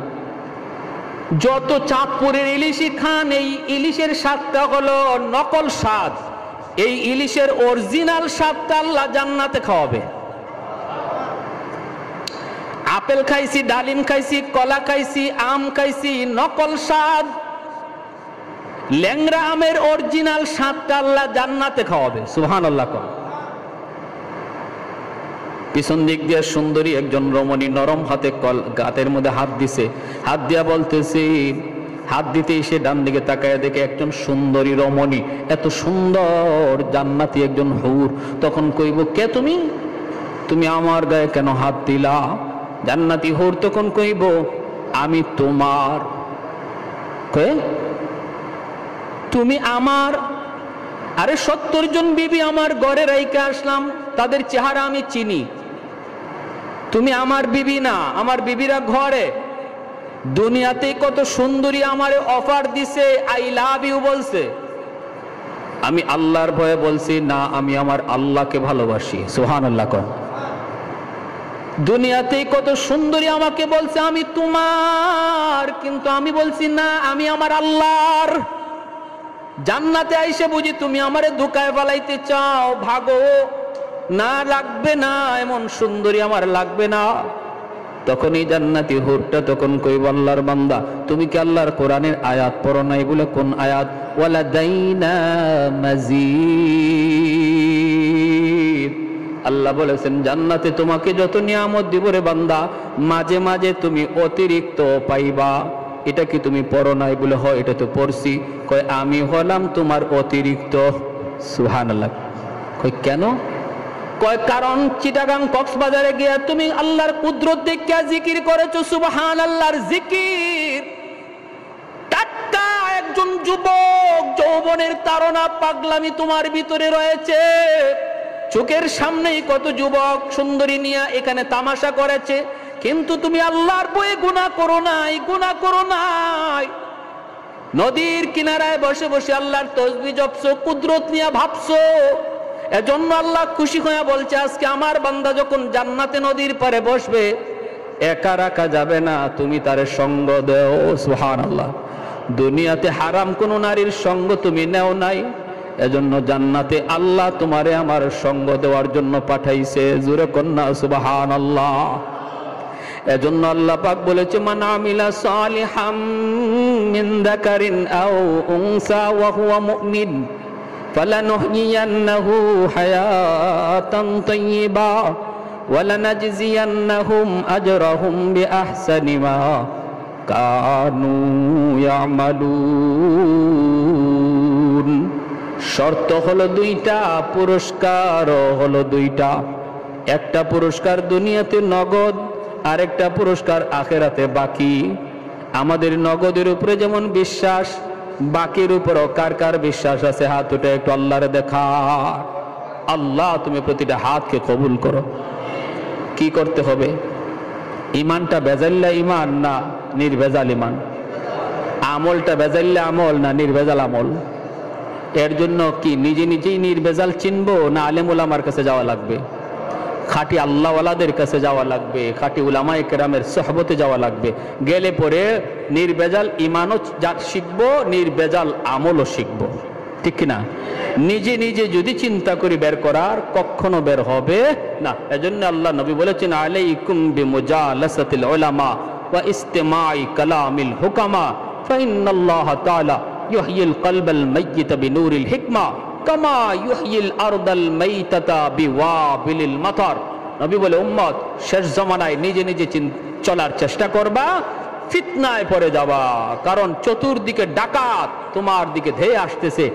S1: যত চাঁদপুরের ইলিশই খান, এই ইলিশের স্বাদটা হলো নকল স্বাদ। এই ইলিশের অরিজিনাল স্বাদটা আল্লাহ জান্নাতে খাওয়াবে। আপেল খাইছি, ডালিম খাইছি, কলা খাইছি, আম খাইছি, নকল স্বাদ। ল্যাংড়া আমের অরিজিনাল স্বাদটা আল্লাহ জান্নাতে খাওয়াবে। সুবহানাল্লাহ কর। পিছন দিক দিয়ে সুন্দরী একজন রমণী নরম হাতে গাতের মধ্যে হাত দিছে, হাত দিয়া বলতেছে, হাত দিতেই সে ডান দিকে তাকায় দেখে একজন সুন্দরী রমণী, এত সুন্দর জান্নাতি একজন হুর। তখন কইব, কে তুমি? তুমি আমার গায়ে কেন হাত দিলা? জান্নাতি হুর তখন কইব, আমি তোমার। কয়ে তুমি আমার? আরে 70 জন বিবি আমার ঘরে রাইখা আসলাম, তাদের চেহারা আমি চিনি। তুমি আমার বিবি না, আমার বিবিরা ঘরে। দুনিয়াতে কত সুন্দরী আমারে অফার দিছে, আই লাভ ইউ বলছে। আমি আল্লাহর ভয়ে বলছি না, আমি আমার আল্লাহকে ভালোবাসি। সুবহানাল্লাহ কর। দুনিয়াতে কত সুন্দরী আমাকে বলছে আমি তোমার, কিন্তু আমি বলছি না, আমি আমার আল্লাহর। জান্নাতে আইসে বুঝি তুমি আমারে ধোঁকায় ফেলাইতে চাও, ভাগো না, লাগবে না, এমন সুন্দরী আমার লাগবে না। তখন এই জান্নাতি হুরটা তখন কইব, আল্লাহর বান্দা তুমি কি আল্লাহর কোরআনের আয়াত পড়ো নাই? বলে কোন আয়াত? ওয়ালাদাইনা মাজিদ। আল্লাহ বলেছেন জান্নাতে তোমাকে যত নিয়ামত দিব রে বান্দা, মাঝে মাঝে তুমি অতিরিক্ত পাইবা। এটা কি তুমি পড়ো নাই? বলে হয়, এটা তো পড়ছি। কয় আমি হলাম তোমার অতিরিক্ত। সুবহানাল্লাহ। কয় কেন? কয় কারণ চিটাগাং কক্সবাজারে গিয়া তুমি আল্লাহর কুদরত দেখিয়া জিকির করেছো, সুবহানাল্লাহর জিকির। টাটকা একজন যুবক, যৌবনের তাড়না পাগলামি তোমার ভিতরে রয়েছে। চোখের সামনেই কত যুবক সুন্দরী নিয়ে এখানে তামাশা করেছে, কিন্তু তুমি আল্লাহর ভয়ে গুনাহ করো নাই, গুনাহ করো নাই। নদীর কিনারায় বসে বসে আল্লাহর তসবিহ জপছো, কুদরত নিয়ে ভাবছো। এজন্য আল্লাহ খুশি হয়ে বলছে, আজকে আমার বান্দা যখন জান্নাতে নদীর পারে বসবে, একা রাখা যাবে না, তুমি তারে সঙ্গ দেও। সুবহানাল্লাহ। দুনিয়াতে হারাম কোন নারীর সঙ্গ তুমি নেও নাই, এজন্য জান্নাতে আল্লাহ তোমারে আমার সঙ্গ দেওয়ার জন্য পাঠাইছে। জোরে কন্যা সুবহানাল্লাহ। এজন্য আল্লাহ পাক বলেছে, মান আমিলা সালিহাম মিন যাকারিন আও উনসা ওয়া হুয়া মুমিন ফালানুহয়িয়ান্নাহু হায়াতান তাইয়্যিবা ওয়া লানাজজিয়ান্নাহুম আজরাহুম বিআহসানি মা কানু ইয়ামালুন। শর্ত হলো দুইটা, পুরস্কারও হলো দুইটা। একটা পুরস্কার দুনিয়াতে নগদ, আরেকটা পুরস্কার আখেরাতে বাকি। আমাদের নগদের উপরে যেমন বিশ্বাস, বাকির উপরও কার কার বিশ্বাস আছে? হাত উঠে একটু আল্লাহরে দেখা। আল্লাহ তুমি প্রতিটা হাতকে কবুল করো। কি করতে হবে? ইমানটা বেজাল্লা ইমান না নির্ভেজাল ইমান? আমলটা বেজাল্লা আমল না নির্ভেজাল আমল? এর জন্য কি নিজে নিজেই নির্ভেজাল চিনবো, না আলেম উলামার কাছে যাওয়া লাগবে? খাঁটি আল্লাহওয়ালাদের কাছে যাওয়া লাগবে, খাঁটি উলামায়ে কেরামের সোহবতে যাওয়া লাগবে। গেলে পরে নির্ভেজাল ইমানও শিখবো, নির্ভেজাল আমলও শিখবো। ঠিক কিনা? নিজে নিজে যদি চিন্তা করি বের করার, কখনো বের হবে না। এজন্য আল্লাহ নবী বলেছেন, আলাইকুম বিমুজালাসাতিল উলামা ওয়া ইস্তিমাই কালামিল হুকামা ফাইন্নাল্লাহ তাআলা ইউহয়িল কলবাল মাইয়িতা বিনূরিল হিকমা কামা ইউহয়িল আরদাল মাইতাতা বিওয়াবিলিল মাতার। নবী বলে, উম্মত শেষ জামানায় নিজে নিজে চলার চেষ্টা করবা, ফিতনায় পড়ে যাবা। কারণ চতুর্দিকে ডাকাত তোমার দিকে ধেয়ে আসতেছে,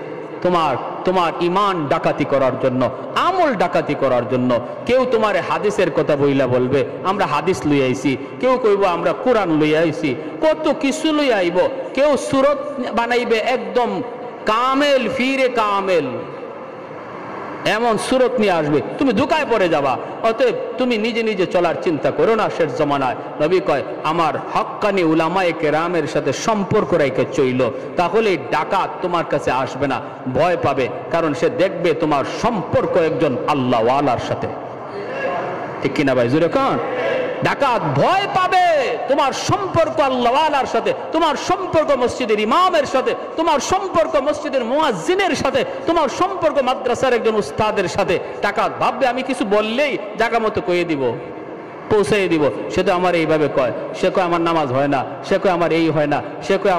S1: তোমার ইমান ডাকাতি করার জন্য, আমল ডাকাতি করার জন্য। কেউ তোমার হাদিসের কথা বইলা বলবে আমরা হাদিস লই আইছি, কেউ কইব আমরা কোরআন লই আইছি, কত কিছু লই আইব। কেউ সূরত বানাইবে একদম কামেল, ফিরে কামেল, এমন সূরত নিয়ে আসবে, তুমি ধোঁকায় পড়ে যাবা। অতএব তুমি নিজে নিজে চলার চিন্তা করো না শেষ জামানায়। নবী কয়, আমার হক্কানি উলামায়ে কেরামের সাথে সম্পর্ক রেখে চইল, তাহলে ডাকাত তোমার কাছে আসবে না, ভয় পাবে। কারণ সে দেখবে তোমার সম্পর্ক একজন আল্লাহওয়ালার সাথে। ঠিক কিনা ভাই? জোরে কান। ডাকাত ভয় পাবে তোমার সম্পর্ক আল্লাহওয়ালার সাথে, তোমার সম্পর্ক মসজিদের ইমামের সাথে, তোমার সম্পর্ক মসজিদের মুয়াজ্জিনের সাথে, তোমার সম্পর্ক মাদ্রাসার একজন উস্তাদের সাথে। ডাকাত ভাববে আমি কিছু বললেই জায়গা মতো কয়ে দিব, পৌঁছে দিব। সে তো আমার এইভাবে কয়, সে কয় আমার নামাজ হয় না, সে কয় আমার এই হয় না, সে কয়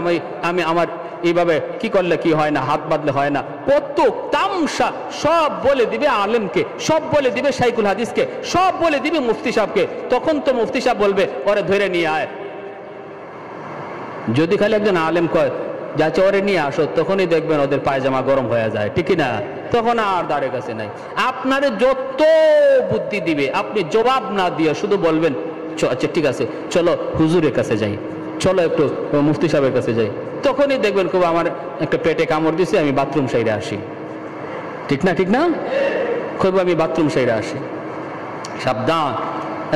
S1: আমি আমার এইভাবে কি করলে কি হয় না, হাত বাঁধলে হয় না। কত তামসা সব বলে দিবে আলেমকে, সব বলে দিবে শাইখুল হাদিসকে, সব বলে দিবে মুফতি সাহেবকে। তখন তো মুফতি সাহেব বলবে ওরে ধরে নিয়ে আয়। যদি খালি একজন আলেম কয় যাচ্ছে ওরে নিয়ে আসো, তখনই দেখবেন ওদের পায়জামা গরম হয়ে যায়। ঠিক না? তখন আর দাঁড়ের কাছে নাই। আপনারে যত বুদ্ধি দিবে, আপনি জবাব না দিয়ে শুধু বলবেন আচ্ছা ঠিক আছে চলো হুজুরের কাছে যাই, চলো একটু মুফতি সাহেবের কাছে যাই, তখনই দেখবেন খুব আমার একটা পেটে কামড় দিছে, আমি বাথরুম সাইডে আসি। ঠিক না? ঠিক না? খুব আমি বাথরুম সাইডে আসি। সাবধান।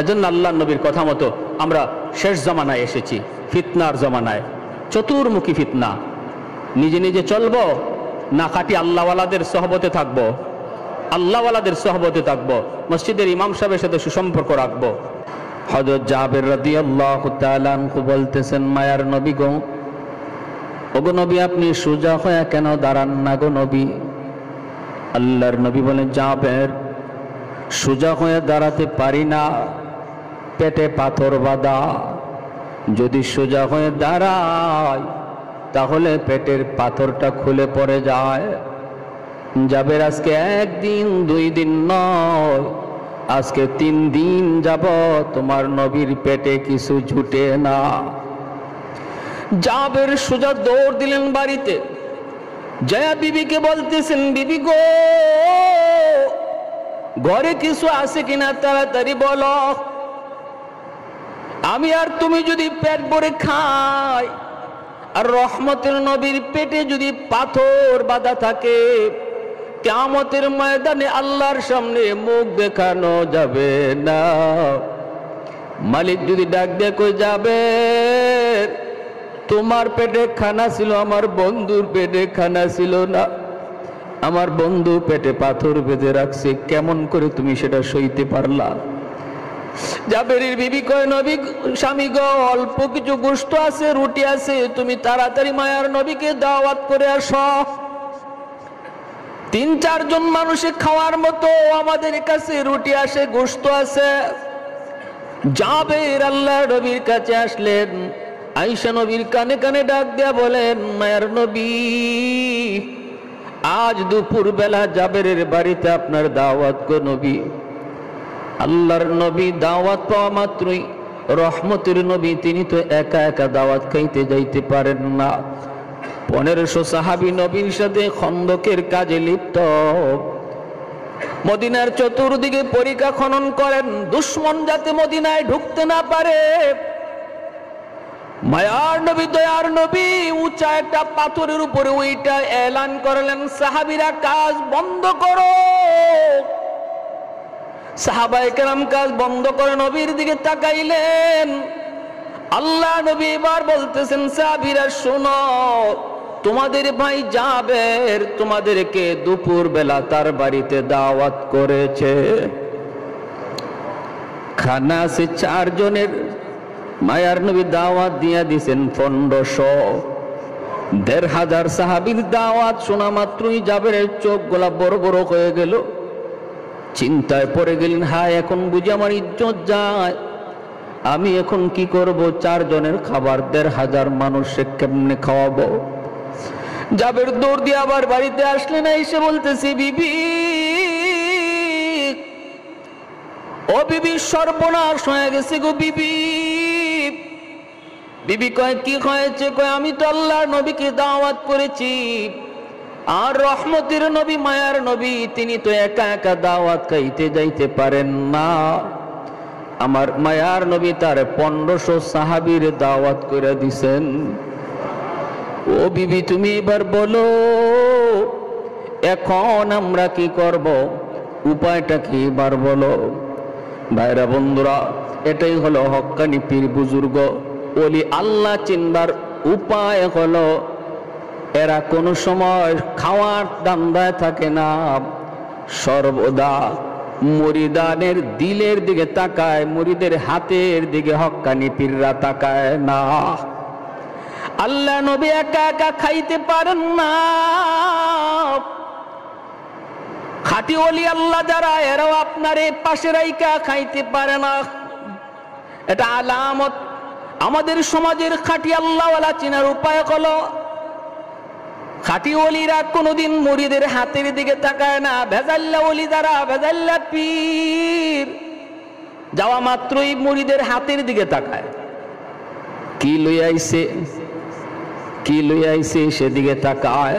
S1: এজন্য আল্লাহ নবীর কথা মতো আমরা শেষ জামানায় এসেছি, ফিতনার জামানায়, চতুর্মুখী ফিতনা। নিজে নিজে চলবো না খাঁটি আল্লাহওয়ালাদের সহবতে থাকবো? আল্লাহওয়ালাদের সহবতে থাকবো, মসজিদের ইমাম সাহেবের সাথে সুসম্পর্ক রাখবো। হযরত জাবের রাদিয়াল্লাহু তাআলা আনহু বলতেছেন, মায়ার নবী গো, ওগো নবী আপনি সোজা হয়ে কেন দাঁড়ান না গো নবী? আল্লাহর নবী বলেন, জাবের সোজা হয়ে দাঁড়াতে পারি না, পেটে পাথর বাঁধা। যদি সোজা হয়ে দাঁড়াই তাহলে পেটের পাথরটা খুলে পড়ে যায়। জাবের আজকে একদিন দুই দিন নয়, আজকে 3 দিন যাব তোমার নবীর পেটে কিছু জুটে না। জাবের সোজা দৌড় দিলেন বাড়িতে, জয়া বিবিকে বলতেছেন, বিবি গো ঘরে কিছু আছে কিনা তাড়াতাড়ি বলো। আমি আর তুমি যদি পেট ভরে খাই, আর রহমতের নবীর পেটে যদি পাথর বাঁধা থাকে, কিয়ামতের ময়দানে আল্লাহর সামনে মুখ দেখানো যাবে না। মালিক যদি ডাক দিয়ে কই, যাবে তোমার পেটে খানা ছিল, আমার বন্ধুর পেটে খানা ছিল না, আমার বন্ধু পেটে পাথর বেঁধে রাখছে, কেমন করে তুমি সেটা সইতে পারলা? জাবেরের বিবি কয়, নবী স্বামী গো অল্প কিছু গোশত আছে, রুটি আছে, তুমি তাড়াতাড়ি মায়ার নবীকে দাওয়াত করে আসো। 3-4 জন মানুষে খাওয়ার মতো আমাদের কাছে রুটি আসে, গোশত আছে। জাবের আল্লাহ নবীর কাছে আসলেন, আয়েশা নবীর কানে কানে ডাক দেয়া বলেন, মায়ার নবী আজ দুপুর বেলা জাবেরের বাড়িতে আপনার দাওয়াত গো নবী। আল্লাহর নবী দাওয়াত পাওয়া মাত্রই, রহমতের নবী তিনি তো একা একা দাওয়াত খাইতে যাইতে পারেন না। 1500 সাহাবী নবীর সাথে খন্দকের কাজে লিপ্ত, মদিনার চতুর্দিকে পরিখা খনন করেন, দুশমন যাতে মদিনায় ঢুকতে না পারে। মায়ার নবী দয়ার নবী উঁচা একটা পাথরের উপরে ওইটা এলান করলেন, সাহাবীরা কাজ বন্ধ করো। সাহাবায়ে কেরাম কাজ বন্ধ করে নবীর দিকে তাকাইলেন। আল্লাহ নবী এবার বলতেছেন, সাহাবীরা শোনো, তোমাদের ভাই জাবের তোমাদেরকে দুপুর বেলা তার বাড়িতে দাওয়াত করেছে। খানা আছে 4 জনের, মায়ার নবী দাওয়াত দিয়া দিছেন 1500। 1500 সাহাবীর দাওয়াত শোনা মাত্রই জাবেরের চোখগুলা বড় বড় হয়ে গেল। চিন্তায় পড়ে গেলেন, হায় এখন বুঝি আমার ইজ্জত যায়, আমি এখন কি করব? 4 জনের খাবার 1500 মানুষকে কেমনে খাওয়াবো? জাবের দৌড় দিয়ে আবার বাড়িতে আসলেন, এসে বলতেছি, বিবি ও বিবি, সর্বনাশ হয়ে গেছে গো বিবি। বিবি কয়, কি হয়েছে? কয়, আমি তো আল্লাহর নবীকে দাওয়াত করেছি, আর রহমতের নবী মায়ার নবী তিনি তো একা একা দাওয়াত খাইতে যাইতে পারেন না। আমার মায়ার নবী তার 1500 সাহাবীর দাওয়াত করে দিছেন। ও বিবি তুমি এবার বলো, এখন আমরা কি করব? উপায়টা কি এবার বলো? ভাইরা বন্ধুরা, এটাই হলো হক্কানি পীর বুজুর্গ ওলি আল্লাহ চিনবার উপায় হলো, এরা কোনো সময় খাওয়ার দান্দায় থাকে না, সর্বদা মুরিদানের দিলের দিকে তাকায়, মুরিদের হাতের দিকে হক্কানি পীররা তাকায় না। আল্লাহ নবী একা একা খাইতে পারেন না, খাঁটি ওলি আল্লাহ যারা এরাও আপনার এই পাশে রাইকা খাইতে পারে না। এটা আলামত। আমাদের সমাজের খাঁটি আল্লাহওয়ালা চিনার উপায় হলো, খাঁটি ওলিরা কোনোদিন মুরিদের হাতের দিকে তাকায় না। ভেজাল্লা ওলি যারা, ভেজাল্লা পীর যাওয়া মাত্রই মুরিদের হাতের দিকে তাকায়, কি লইয়াইছে কি লইয়াইছে সেদিকে তাকায়।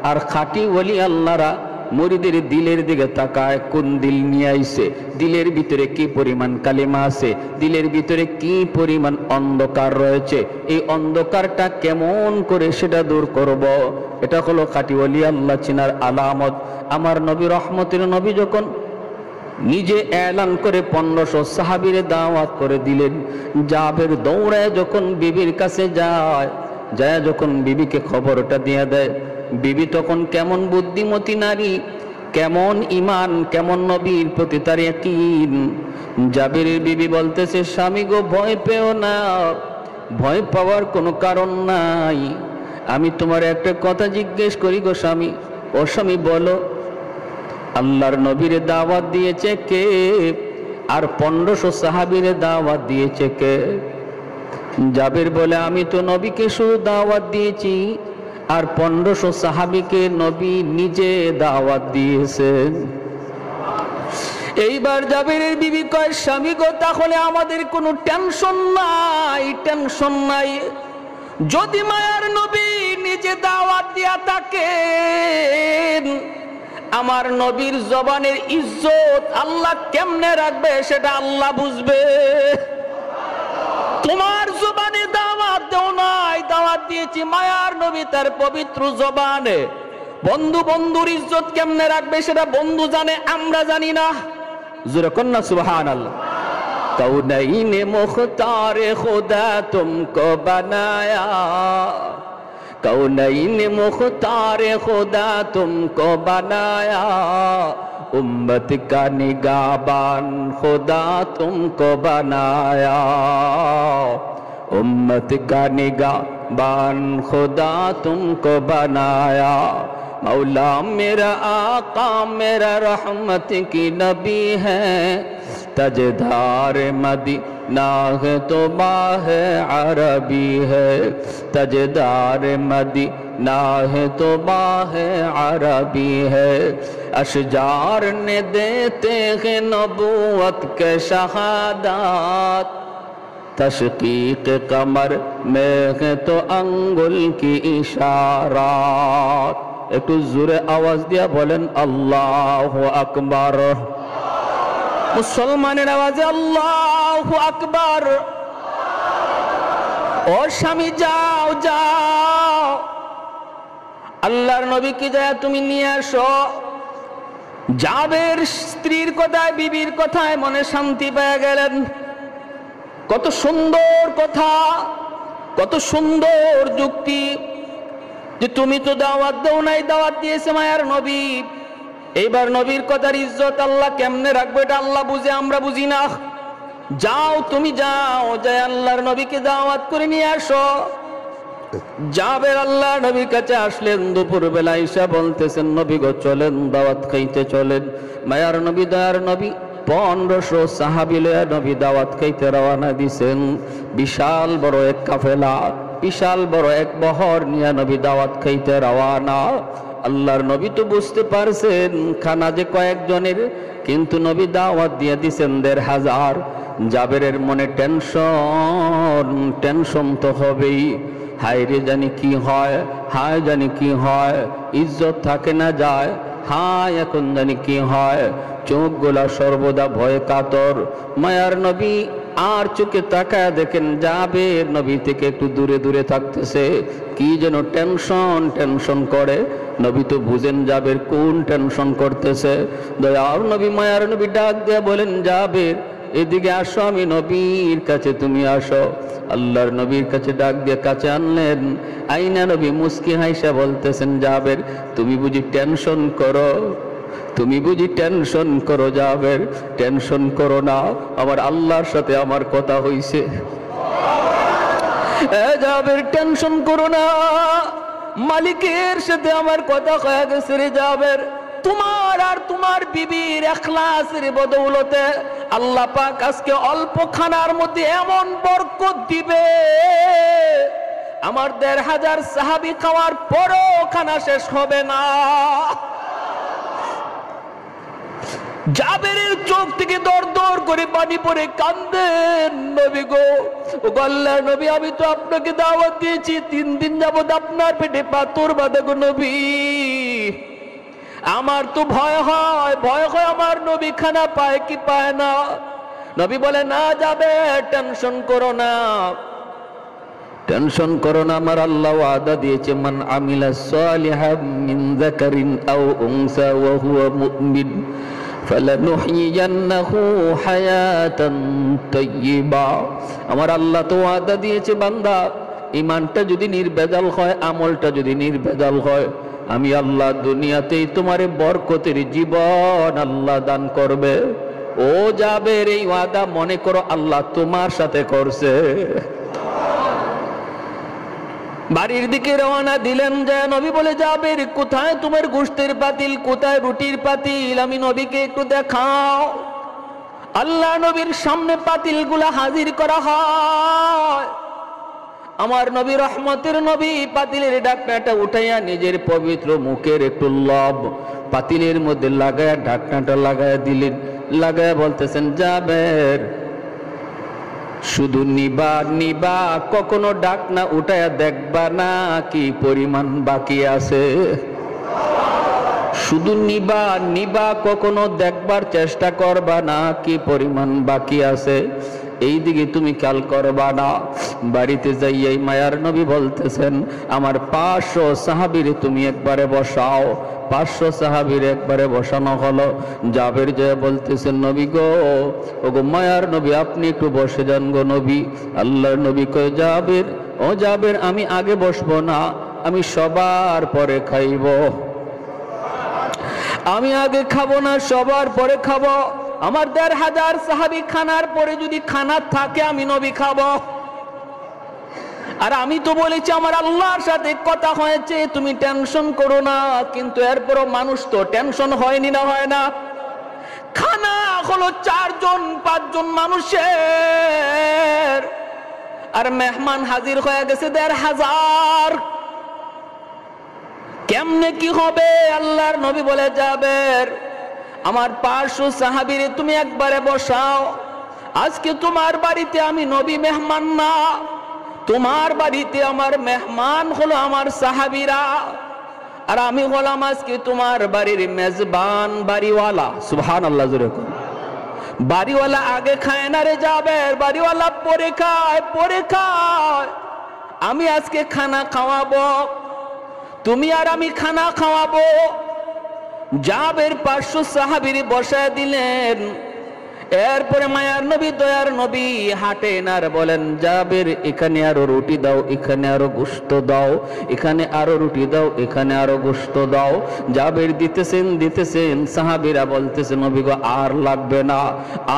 S1: আর খাঁটি ওলি আল্লাহরা মুরিদের দিলের দিকে তাকায়, কোন দিল নিয়ে আইছে, দিলের ভিতরে কি পরিমাণ কালিমা আছে, দিলের ভিতরে কি পরিমাণ অন্ধকার রয়েছে, এই অন্ধকারটা কেমন করে সেটা দূর করব। এটা হলো খাঁটি ওলি আল্লাহ চিনার আলামত। আমার নবী রহমতের নবী যখন নিজে এলান করে 1500 সাহাবীরে দাওয়াত করে দিলেন, জাবের দৌড়ায় যখন বিবির কাছে যায়, যখন বিবিকে খবরটা দিয়ে দেয়, বিবি তখন কেমন বুদ্ধিমতী নারী, কেমন ইমান, কেমন নবীর প্রতি তার ইয়াকিন। জাবেরের বিবি বলতেছে, স্বামী গো ভয় পেও না, ভয় পাওয়ার কোনো কারণ নাই। আমি তোমার একটা কথা জিজ্ঞেস করি গো স্বামী। ও স্বামী বলো, আল্লাহর নবীরে দাওয়াত দিয়েছে কে? আর 1500 সাহাবীরে দাওয়াত দিয়েছে কে? জাবের বলে, আমি তো নবীকে শুধু দাওয়াত দিয়েছি, আর 1500 সাহাবীকে নবী নিজে দাওয়াত দিয়েছেন। এইবার জাবেরের বিবি কয়, স্বামী গো তাহলে আমাদের কোনো টেনশন নাই, টেনশন নাই। যদি মায়ার নবী নিজে দাওয়াত দিয়া থাকেন, আমার নবীর জবানের ইজ্জত আল্লাহ কেমনে রাখবে সেটা আল্লাহ বুঝবে। তোমার জবানে দাওয়াত দেও নাই, দাওয়াত দিয়েছি মায়ার নবী তার পবিত্র জবানে। বন্ধু বন্ধুর ইজ্জত কেমনে রাখবে সেটা বন্ধু জানে, আমরা জানি না। জোরে কন্যা সুবহানাল্লাহ। কৌনৈনে মুখতারে খুদা তুমকো বানায়া, কৌনৈনে মুখতারে খুদা তুমকো বানায়া, उम्मत का निगाहबान खुदा तुमको बनाया, उम्मत का निगाहबान खुदा तुमको बनाया। मौला मेरा आका मेरा रहमत की नबी है, तजदार मदीना है तो माह अरबी है, तजदार मदीना है तो माह अरबी है। अशजार ने देते हैं नबूवत के शहादत, तशकीक कमर में है तो अंगुल की इशारात। একটু জোরে আওয়াজ দিয়া বলেন আল্লাহু আকবার। মুসলমানের আওয়াজে আল্লাহু আকবার। ও স্বামী যাও যাও, আল্লাহর নবীকে যায় তুমি নিয়ে আসো। জাবের স্ত্রীর কথায়, বিবির কথায় মনে শান্তি পেয়ে গেলেন। কত সুন্দর কথা, কত সুন্দর যুক্তি, যে তুমি তো দাওয়াত দাও নাই, দাওয়াত দিয়েছে মায়ার নবী। এইবার নবীর কথার ইজ্জত আল্লাহ কেমনে রাখবো এটা আল্লাহ বুঝে, আমরা বুঝি না। যাও তুমি যাও, যায় আল্লাহর নবীকে দাওয়াত করে নিয়ে আসো। জাবের আল্লাহ নবীর কাছে আসলেন, দুপুর বেলা ঈশা বলতেছেন নবী গো চলেন দাওয়াত খাইতে চলেন। মায়ার নবী দয়ার নবী 1500 সাহাবী লয়া নবী দাওয়াত খাইতে রওনা দিছেন। বিশাল বড় এক কাফেলা, বিশাল বড় এক বহর নিয়ে নবী দাওয়াত খাইতে রওনা। আল্লাহর নবী তো বুঝতে পারছেন খানা যে কয়েকজনের, কিন্তু নবী দাওয়াত দিয়ে দিছেন 1500। জাবেরের মনে টেনশন, টেনশন তো হবেই। হায় রে জানি কি হয়, হায় জানি কি হয়, ইজ্জত থাকে না যায়, হায় এখন জানি কি হয়। চোখগুলা সর্বদা ভয়ে কাতর। মায়ার নবী আর চোখে তাকায় দেখেন জাবের নবী থেকে একটু দূরে দূরে থাকতেছে। কি যেন টেনশন টেনশন করে। নবী তো বুঝেন জাবের কোন টেনশন করতেছে। দয়ার নবী মায়ার নবী ডাক দিয়ে বলেন জাবের এদিকে আসো, আমি নবীর কাছে, তুমি আসো। আল্লাহর নবীর কাছে ডাক দিয়ে কাছে আনলেন। আইনা নবী মুস্কি হাইসা বলতেছেন জাবের তুমি বুঝি টেনশন করো, তুমি বুঝি টেনশন করো। জাবের টেনশন করো না, আমার আল্লাহর সাথে আমার কথা হইছে। জাবের টেনশন করো না, মালিকের সাথে আমার কথা হয়ে গেছে রে জাবের। তোমার আর তোমার বিবির ইখলাসের বদৌলতে আল্লাহ পাক আজকে অল্প খানার মধ্যে এমন বরকত দিবে, আমার 1500 সাহাবী খাওয়ার পরও খানা শেষ হবে না। জাবেরের চোখ থেকে দর দর করে পানি পড়ে কান্দেন। নবী গো, ও আল্লাহর নবী আমি তো আপনাকে দাওয়াত দিয়েছি, 3 দিন যাবত আপনার পেটে পাথর বাঁধা গো নবী। আমার তো ভয় হয়, ভয় হয় আমার নবী খানা পায় কি পায় না। নবী বলে না যাবে, টেনশন করো না, টেনশন করো না, আমার আল্লাহ ওয়াদা দিয়েছে মান আমিলা সালিহাম মিন যাকারিন আও উনসা ওয়া হুয়া মুমিন ফালানুহইয়ান্নাহু হায়াতান তাইয়্যিবা। আমার আল্লাহ তো ওয়াদা দিয়েছে বান্দা ঈমানটা যদি নির্ভেজাল হয়, আমলটা যদি নির্ভেজাল হয়, আমি আল্লাহ দুনিয়াতেই তোমারে বরকতের জীবন আল্লাহ দান করবে। ও জাবের এই ওয়াদা মনে করো আল্লাহ তোমার সাথে করছে। বাড়ির দিকে রওনা দিলেন। যায় নবী বলে জাবের কোথায় তোমার গোশতের পাতিল, কোথায় রুটির পাতিল, আমি নবীকে একটু দেখাও। আল্লাহ নবীর সামনে পাতিলগুলা হাজির করা হয়। আমার নবী রহমতের নবী পাতিলের ঢাকনাটা উঠাইয়া নিজের পবিত্র মুখের একটু লব পাতিলের মধ্যে লাগায়া ঢাকনাটা লাগায়া দিলেন। লাগায়া বলতেছেন জাবের শুধু নিবা নিবা, কখনো ঢাকনা উঠাইয়া দেখবা না কি পরিমাণ বাকি আছে। শুধু নিবা নিবা, কখনো দেখবার চেষ্টা করবা না কি পরিমাণ বাকি আছে। এই দিকে তুমি খেয়াল করবা না। বাড়িতে যাইয়াই মায়ার নবী বলতেছেন আমার 500 সাহাবীর তুমি একবারে বসাও। 500 সাহাবীর একবারে বসানো হলো। জাবের জয় বলতেছেন নবী গো, ওগো মায়ার নবী আপনি একটু বসে যান গো নবী। আল্লাহর নবী কয় জাবের, ও জাবের আমি আগে বসবো না, আমি সবার পরে খাইব। আমি আগে খাবো না, সবার পরে খাবো। আমার 1500 সাহাবী খানার পরে যদি খানা থাকে আমি নবী খাবো। আর আমি তো বলেছি আমার আল্লাহর সাথে কথা হয়েছে, তুমি টেনশন করো না। কিন্তু এরপরও মানুষ তো টেনশন হয়নি না, হয় না? খানা হলো 4 জন 5 জন মানুষের, আর মেহমান হাজির হয়ে গেছে 1500। কেমনে কি হবে? আল্লাহর নবী বলে জাবের আমার 500 সাহাবীরে তুমি একবারে বসাও। আজকে তোমার বাড়িতে আমি নবী মেহমান না, তোমার বাড়িতে আমার মেহমান হলো আমার সাহাবীরা, আর আমি হলাম আজকে তোমার বাড়ির মেজবান, বাড়িওয়ালা। সুবহানাল্লাহ জোরে বলুন। বাড়িওয়ালা আগে খায় না রে জাবের, বাড়িওয়ালা পরে খায়, পরে খায়। আমি আজকে খানা খাওয়াবো, তুমি আর আমি খানা খাওয়াবো। জাবের 500 সাহাবীর বসায় দিলেন। এরপরে মায়ার নবী দয়ার নবী হাঁটেন আর বলেন, জাবের এখানে আরো রুটি দাও, এখানে আরো গোশত দাও, এখানে আরো রুটি দাও, এখানে আরো গোশত দাও। জাবের দিতেছেন, সাহাবীরা বলতেছে, নবী গো আর লাগবে না,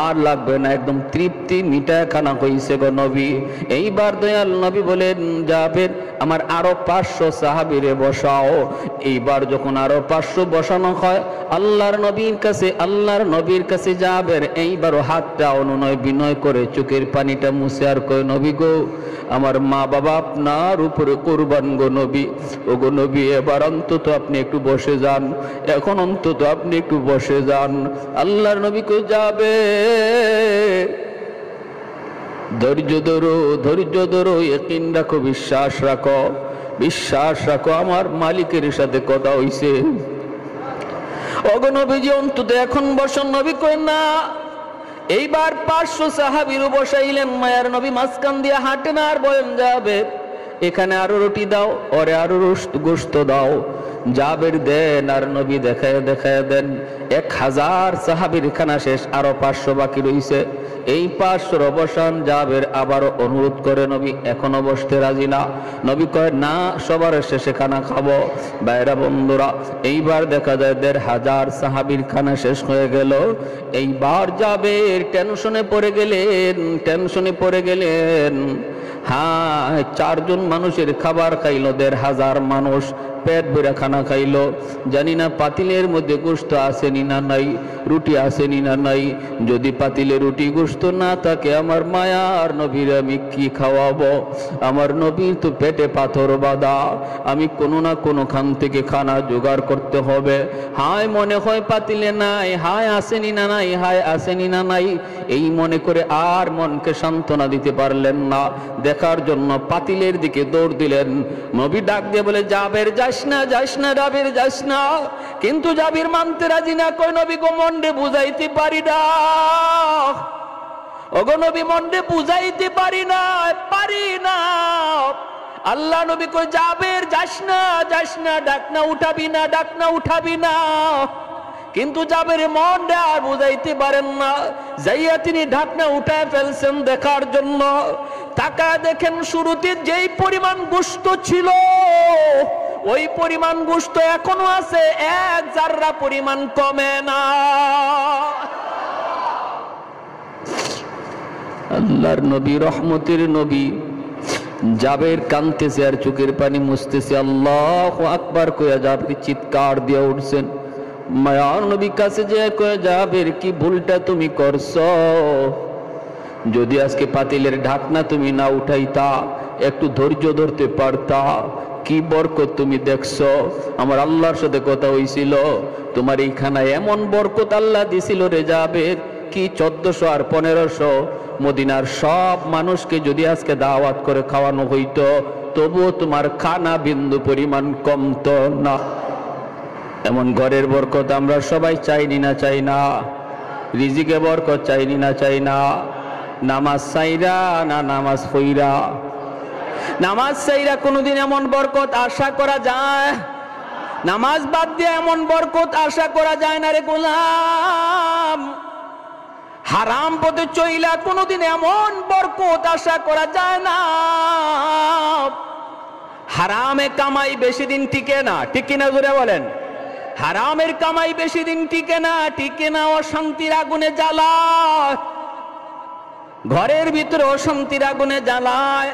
S1: আর লাগবে না, একদম তৃপ্তি মিটায় খানা হইছে গো নবী। এইবার দয়াল নবী বলেন, জাবের আমার আরো 500 সাহাবীরে বসাও। এইবার যখন আরো 500 বসানো হয়, আল্লাহর নবীর কাছে জাবের এইবারও হাতটা অনুনয় বিনয় করে চোখের পানিটা মুছে আর কয়, নবী গো আমার মা বাবা আপনার উপরে কুরবান গো নবী। ও গো নবী, এবার অন্তত আপনি একটু বসে যান, এখন অন্তত আপনি একটু বসে যান। আল্লাহর নবী কই, যাবে ধৈর্য ধরো, ইয়াকিন রাখো, বিশ্বাস রাখো, আমার মালিকের সাথে কথা হইছে। ওগো নবীজি অন্তত এখন বসন। নবী কই না। এইবার 500 সাহাবীর বসাইলেন। মায়ার নবী মাঝখান দিয়ে হাঁটেন আর বলেন, যাবে এখানে আরো রুটি দাও, ওরে আরো গোশত দাও। জাবের দেন আর নবী দেখায় দেন। 1000 সাহাবীর খানা শেষ, আরো 500 বাকি রইছে। এই 500 অবসান। জাবের আবারও অনুরোধ করে, নবী এখনো বসতে রাজি না। নবী কয়, না, সবার শেষে খানা খাবো। বাইরা বন্ধুরা, এইবার দেখা যায় 1500 সাহাবীর খানা শেষ হয়ে গেল। এইবার জাবের টেনশনে পড়ে গেলেন। হ্যাঁ, 4 জন মানুষের খাবার খাইলো, 1500 মানুষ পেট ভরে খানা খাইলো। জানি না পাতিলের মধ্যে গোশত আসেনি না নাই, রুটি আসেনি না নাই। যদি পাতিলে রুটি গোশত না থাকে, আমার মায়ার নবীর আমি কি খাওয়াবো? আমার নবীর তো পেটে পাথর বাঁধা, আমি কোনো না কোনো খান থেকে খানা জোগাড় করতে হবে। হায় মনে হয় পাতিলে নাই, হায় আসেনি না নাই, হায় আসেনি না নাই, এই মনে করে আর মনকে সান্ত্বনা দিতে পারলেন না। দেখার জন্য পাতিলের দিকে দৌড় দিলেন। নবী ডাক দিয়ে বলে, জাবের যাস না, জাবের যাস না। কিন্তু জাবির মানতে রাজি না। কই, নবী গো মন্ডে বুঝাইতে পারি না, ওগো নবী মন্ডে বুঝাইতে পারি না। আল্লাহ নবী কই, জাবের যাস না, ডাক না উঠাবি না। কিন্তু জাবের মনটা আর বুঝাইতে পারেন না। যাইয়া তিনি ঢাকনা উঠায় ফেলছেন দেখার জন্য। তাকায় দেখেন, শুরুতে যেই পরিমাণ গোশত ছিল, ওই পরিমাণ গোশত এখনো আছে, 1 জাররা পরিমাণ কমে না। আল্লাহর নবী, রহমতের নবী, জাবের কাঁদতেছে আর চোখের পানি মুছতেছে। আল্লাহু আকবার কইয়া জাবের চিৎকার দিয়ে উঠছেন। মায়ার নবী কাছে যে কয়ে, জাবের কি ভুলটা তুমি করছো? যদি আজকে পাতিলের ঢাকনা তুমি না উঠাইতা, একটু ধৈর্য ধরতে পারতা, কি বরকত তুমি দেখছো। আমার আল্লাহর সাথে কথা হইছিল, তোমার এই খানায় এমন বরকত আল্লাহ দিছিল রে জাবের, কি 1400 আর 1500 মদিনার সব মানুষকে যদি আজকে দাওয়াত করে খাওয়ানো হইতো, তবুও তোমার খানা বিন্দু পরিমাণ কমতো না। এমন ঘরের বরকত আমরা সবাই চাইনি না চাই না? রিজিকে বরকত চাইনি না চাই না? নামাজ চাইরা না নামাজ পইরা? নামাজ চাইরা কোনোদিন এমন বরকত আশা করা যায়? নামাজ বাদ দিয়ে এমন বরকত আশা করা যায় না রে গোলাম। হারাম পথে চইলা কোনোদিন এমন বরকত আশা করা যায় না। হারামে কামাই বেশি দিন টিকে না, ঠিক কিনা জোরে বলেন? হারামের কামাই বেশি দিন টিকে না, অশান্তির আগুনে জ্বালায়, ঘরের ভিতরে অশান্তির আগুনে জ্বালায়।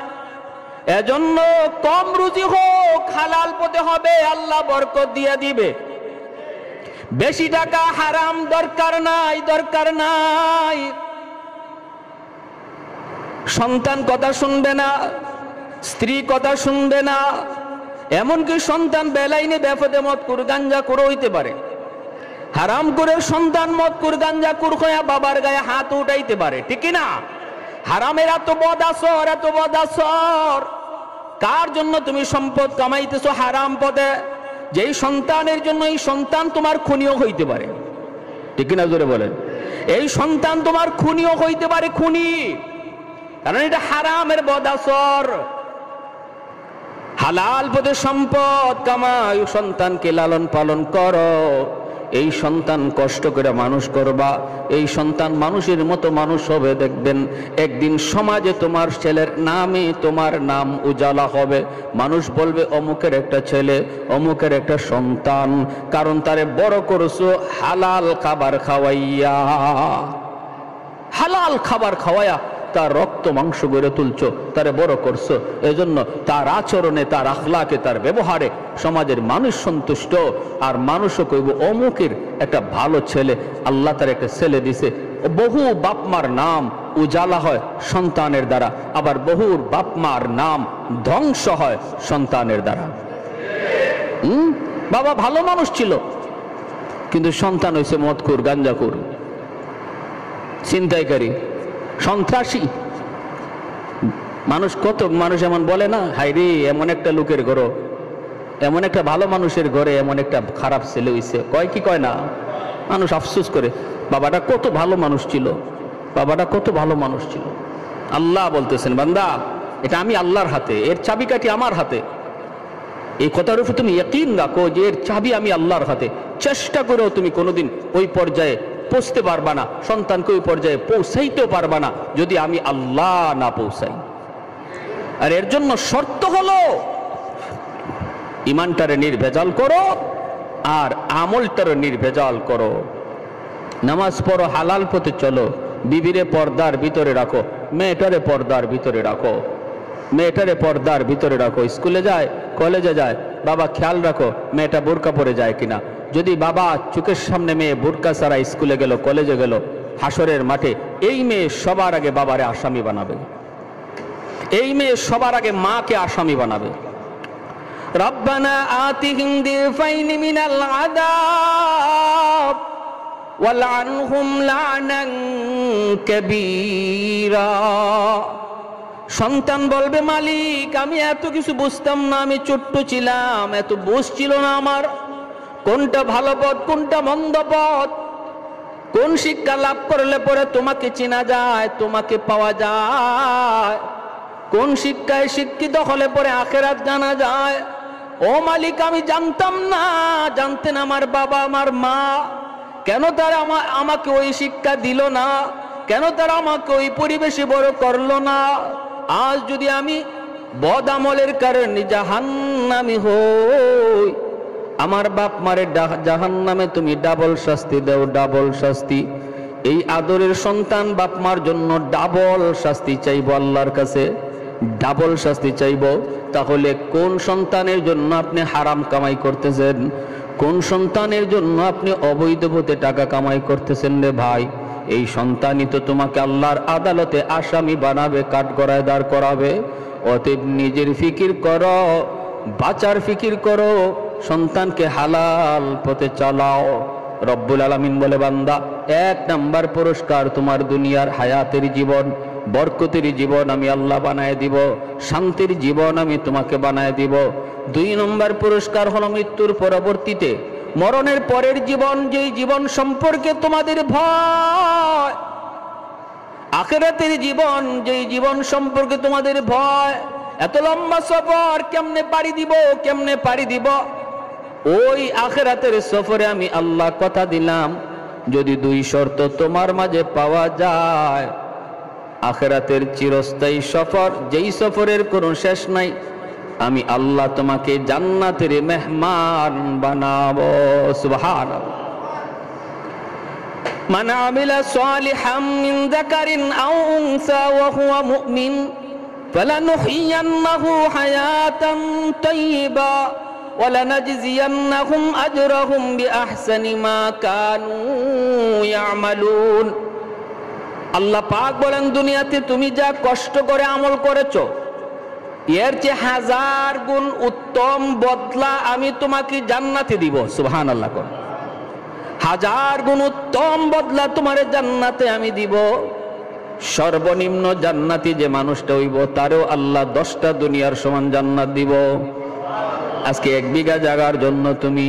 S1: এজন্য কম রুজি হোক, হালাল পথে হবে, আল্লাহ বরকত দিয়ে দিবে। বেশি টাকা হারাম দরকার নাই। সন্তান কথা শুনবে না, স্ত্রী কথা শুনবে না, এমনকি সন্তান বেলাইনে বেফাতে মদকুর গাঞ্জাকুর হইতে পারে। হারাম করে সন্তান মদকুর গাঞ্জাকুর হয়ে বাবার গায়ে হাত উঠাইতে পারে, ঠিক না? হারামের এত বদ আসর। কার জন্য তুমি সম্পদ কামাইতেছো হারাম পথে? যেই সন্তানের জন্য এই সন্তান তোমার খুনিও হইতে পারে, ঠিক না জোরে বলেন? এই সন্তান তোমার খুনিও হইতে পারে, খুনি, কারণ এটা হারামের বদ আসর। হালাল পথে সম্পদ কামাই, সন্তানকে লালন পালন করো। এই সন্তান কষ্ট করে মানুষ করবা, এই সন্তান মানুষের মতো মানুষ হবে, দেখবেন একদিন সমাজে তোমার ছেলের নামে তোমার নাম উজালা হবে। মানুষ বলবে অমুকের একটা ছেলে, অমুকের একটা সন্তান, কারণ তারে বড় করছো হালাল খাবার খাওয়াইয়া। হালাল খাবার খাওয়াইয়া তার রক্ত মাংস গড়ে তুলছো, তারে বড় করছো। এজন্য তার আচরণে, তার আখলাকে, তার ব্যবহারে সমাজের মানুষ সন্তুষ্ট। আর মানুষও কইব অমুকের একটা ভালো ছেলে, আল্লাহ তার একটা ছেলে দিছে। বহু বাপমার নাম উজালা হয় সন্তানের দ্বারা, আবার বহুর বাপমার নাম ধ্বংস হয় সন্তানের দ্বারা। বাবা ভালো মানুষ ছিল, কিন্তু সন্তান হয়েছে মদখোর, গাঞ্জাখোর, ছিনতাইকারী, সন্ত্রাসী। মানুষ কত মানুষ এমন বলে না, হায়রে এমন একটা লোকের ঘর, এমন একটা ভালো মানুষের ঘরে এমন একটা খারাপ ছেলে হইছে, কয় কি কয় না? মানুষ আফসোস করে, বাবাটা কত ভালো মানুষ ছিল, বাবাটা কত ভালো মানুষ ছিল। আল্লাহ বলতেছেন, বান্দা এটা আমি আল্লাহর হাতে, এর চাবিকাঠি আমার হাতে। এই কথার উপর তুমি ইয়াকিন রাখো যে এর চাবি আমি আল্লাহর হাতে। চেষ্টা করেও তুমি কোনোদিন ওই পর্যায়ে পৌঁছতে পারবা না, সন্তানকে ওই পর্যায়ে পৌঁছাইতেও পারবা না যদি আমি আল্লাহ না পৌঁছাই। আর এর জন্য শর্ত হলো ইমানটারে নির্ভেজাল করো আর আমলটারে নির্ভেজাল করো। নামাজ পড়ো, হালাল পথে চলো, বিবিরে পর্দার ভিতরে রাখো, মেয়েটারে পর্দার ভিতরে রাখো, মেয়েটারে পর্দার ভিতরে রাখো। স্কুলে যায়, কলেজে যায়, বাবা খেয়াল রাখো মেয়েটা বোরকা পরে যায় কিনা। যদি বাবা চোখের সামনে মেয়ে বোরকা ছাড়া স্কুলে গেল, কলেজে গেল, হাসরের মাঠে এই মেয়ে সবার আগে বাবারে আসামি বানাবে, এই মেয়ে সবার আগে মাকে আসামি বানাবে। রব্বানা আতিহিম দিফাইনি মিনাল আযাব ওয়ালআনহুম লা'নান কাবীরা। সন্তান বলবে, মালিক আমি এত কিছু বুঝতাম না, আমি ছোট্ট ছিলাম, এত বুঝ ছিল না আমার, কোনটা ভালো পথ কোনটা মন্দ পথ, কোন শিক্ষা লাভ করলে পরে তোমাকে চেনা যায়, তোমাকে পাওয়া যায়, কোন শিক্ষায় শিক্ষিত হলে পরে আখিরাত জানা যায়। ও মালিক আমি জানতাম না, জানতেন আমার বাবা আমার মা, কেন তারা আমাকে ওই শিক্ষা দিল না, কেন তারা আমাকে ওই পরিবেশে বড় করলো না। আজ যদি আমি বদ আমলের কারণে জাহান্নামী হই, আমার বাপ মারে জাহান্নামে তুমি ডাবল শাস্তি দাও, ডাবল শাস্তি। এই আদরের সন্তান বাপ মার জন্য ডাবল শাস্তি চাইবো আল্লাহর কাছে, ডাবল শাস্তি চাইবো। তাহলে কোন সন্তানের জন্য আপনি হারাম কামাই করতেছেন, কোন সন্তানের জন্য আপনি অবৈধ পথে টাকা কামাই করতেছেন রে ভাই? এই সন্তানই তো তোমাকে আল্লাহর আদালতে আসামি বানাবে, কাঠগড়ায় দাঁড় করাবে। অতএব নিজের ফিকির করো, বাঁচার ফিকির করো, সন্তানকে হালাল পথে চালাও। রব্বুল আলামিন বলে, বান্দা 1 নাম্বার পুরস্কার তোমার দুনিয়ার হায়াতের জীবন, বরকতের জীবন আমি আল্লাহ বানায় দিব, শান্তির জীবন আমি তোমাকে বানায় দিব। 2 নম্বর পুরস্কার হলো মৃত্যুর পরবর্তীতে, মরণের পরের জীবন, যেই জীবন সম্পর্কে তোমাদের ভয়, আখিরাতের জীবন, যেই জীবন সম্পর্কে তোমাদের ভয়। এত লম্বা সফর কেমনে পাড়ি দিব, কেমনে পাড়ি দিব? ওই আখিরাতের সফরে আমি আল্লাহ কথা দিলাম, যদি 2 শর্ত তোমার মাঝে পাওয়া যায়, আখিরাতের চিরস্থায়ী সফর, যেই সফরের কোনো শেষ নাই, আমি আল্লাহ তোমাকে জান্নাতের মেহমান বানাবো। সুবহানাল্লাহ। মান আমিলা সালিহাম মিন যাকারিন আও উনসা ওয়া হুয়া মুমিন ফালানুহইয়ান্নাহু হায়াতান তাইয়্যিবা ওয়া লানাজজিয়ান্নাহুম আজরাহুম বিআহসানি মা কানু ইয়ামালুন। আল্লাহ পাক বলেন, দুনিয়াতে তুমি যা কষ্ট করে আমল করেছো, এর চেয়ে 1000 গুণ উত্তম বদলা আমি তোমাকে জান্নাতে দিব। সুবহানাল্লাহ। 1000 গুণ উত্তম বদলা তোমার জান্নাতে আমি দিব। সর্বনিম্ন জান্নাতি যে মানুষটা হইব, তারও আল্লাহ 10টা দুনিয়ার সমান জান্নাত দিব। আজকে 1 বিঘা জায়গার জন্য তুমি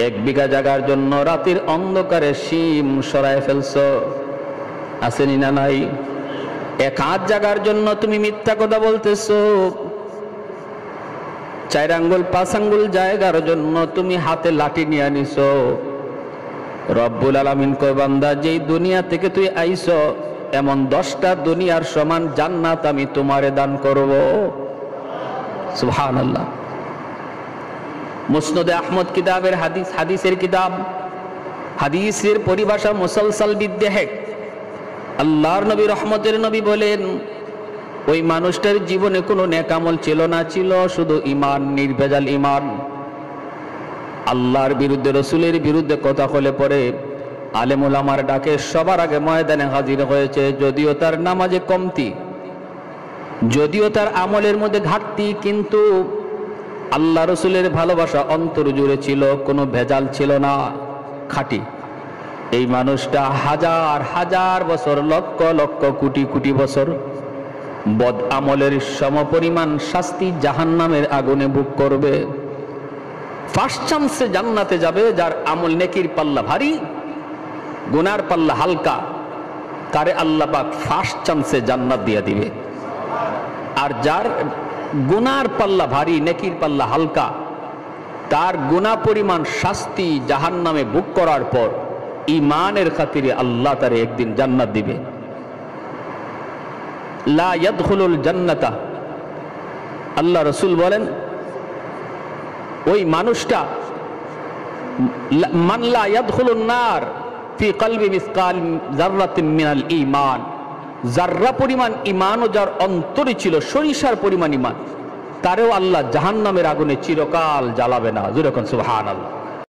S1: 1 বিঘা জায়গার জন্য রাতের অন্ধকারে শিম সরায় ফেলছো, আসেনি না নাই? 1 হাত জায়গার জন্য তুমি মিথ্যা কথা বলতেছো, 4 আঙ্গুল 5 আঙ্গুল জায়গার জন্য তুমি হাতে লাঠি নিয়ে নিছো। রব্বুল আলামিন কয় বান্দা, যেই দুনিয়া থেকে তুই আইছো এমন 10টা দুনিয়ার সমান জান্নাত আমি তোমারে দান করব। সুবহানাল্লাহ। মুসনাদে আহমদ কিতাবের হাদিসের কিতাব, হাদিসের পরিভাষা মুসালসাল বিদ্দেহেক। আল্লাহর নবী রহমতের নবী বলেন, ওই মানুষটার জীবনে কোনো নেক আমল ছিল না, ছিল শুধু ঈমান, নির্ভেজাল ঈমান। আল্লাহর বিরুদ্ধে, রসুলের বিরুদ্ধে কথা বলে পরে আলেম ওলামার ডাকে সবার আগে ময়দানে হাজির হয়েছে। যদিও তার নামাজে কমতি, যদিও তার আমলের মধ্যে ঘাটতি, কিন্তু আল্লাহ রসুলের ভালোবাসা অন্তর জুড়ে ছিল, কোনো ভেজাল ছিল না, খাঁটি। এই মানুষটা হাজার হাজার বছর, লক্ষ লক্ষ কোটি কোটি বছর বদ আমলের সমপরিমাণ শাস্তি জাহান্নামের আগুনে ভোগ করবে। ফার্স্ট চান্সে জান্নাতে যাবে যার আমল নেকির পাল্লা ভারী, গুনার পাল্লা হালকা, তারে আল্লাহ পাক ফার্স্ট চান্সে জান্নাত দিয়ে দিবে। আর যার গুনার পাল্লা ভারী, নেকির পাল্লা হালকা, তার গুনাহ পরিমাণ শাস্তি জাহান্নামে ভোগ করার পর ঈমানের খাতিরে আল্লাহ তারে একদিন জান্নাত দিবে। লা ইয়াদখুলুল জান্নাতা, আল্লাহ রাসূল বলেন ওই মানুষটা, মান লা ইয়াদখুলুন নার ফি কলবি মিসকাল যাররাতিন মিনাল ঈমান, যাররা পরিমাণ ঈমানও যার অন্তরে ছিল, সরিষার পরিমাণ ঈমান, তারেও আল্লাহ জাহান্নামের আগুনে চিরকাল জ্বালাবে না। জোরে কোন সুবহানাল্লাহ।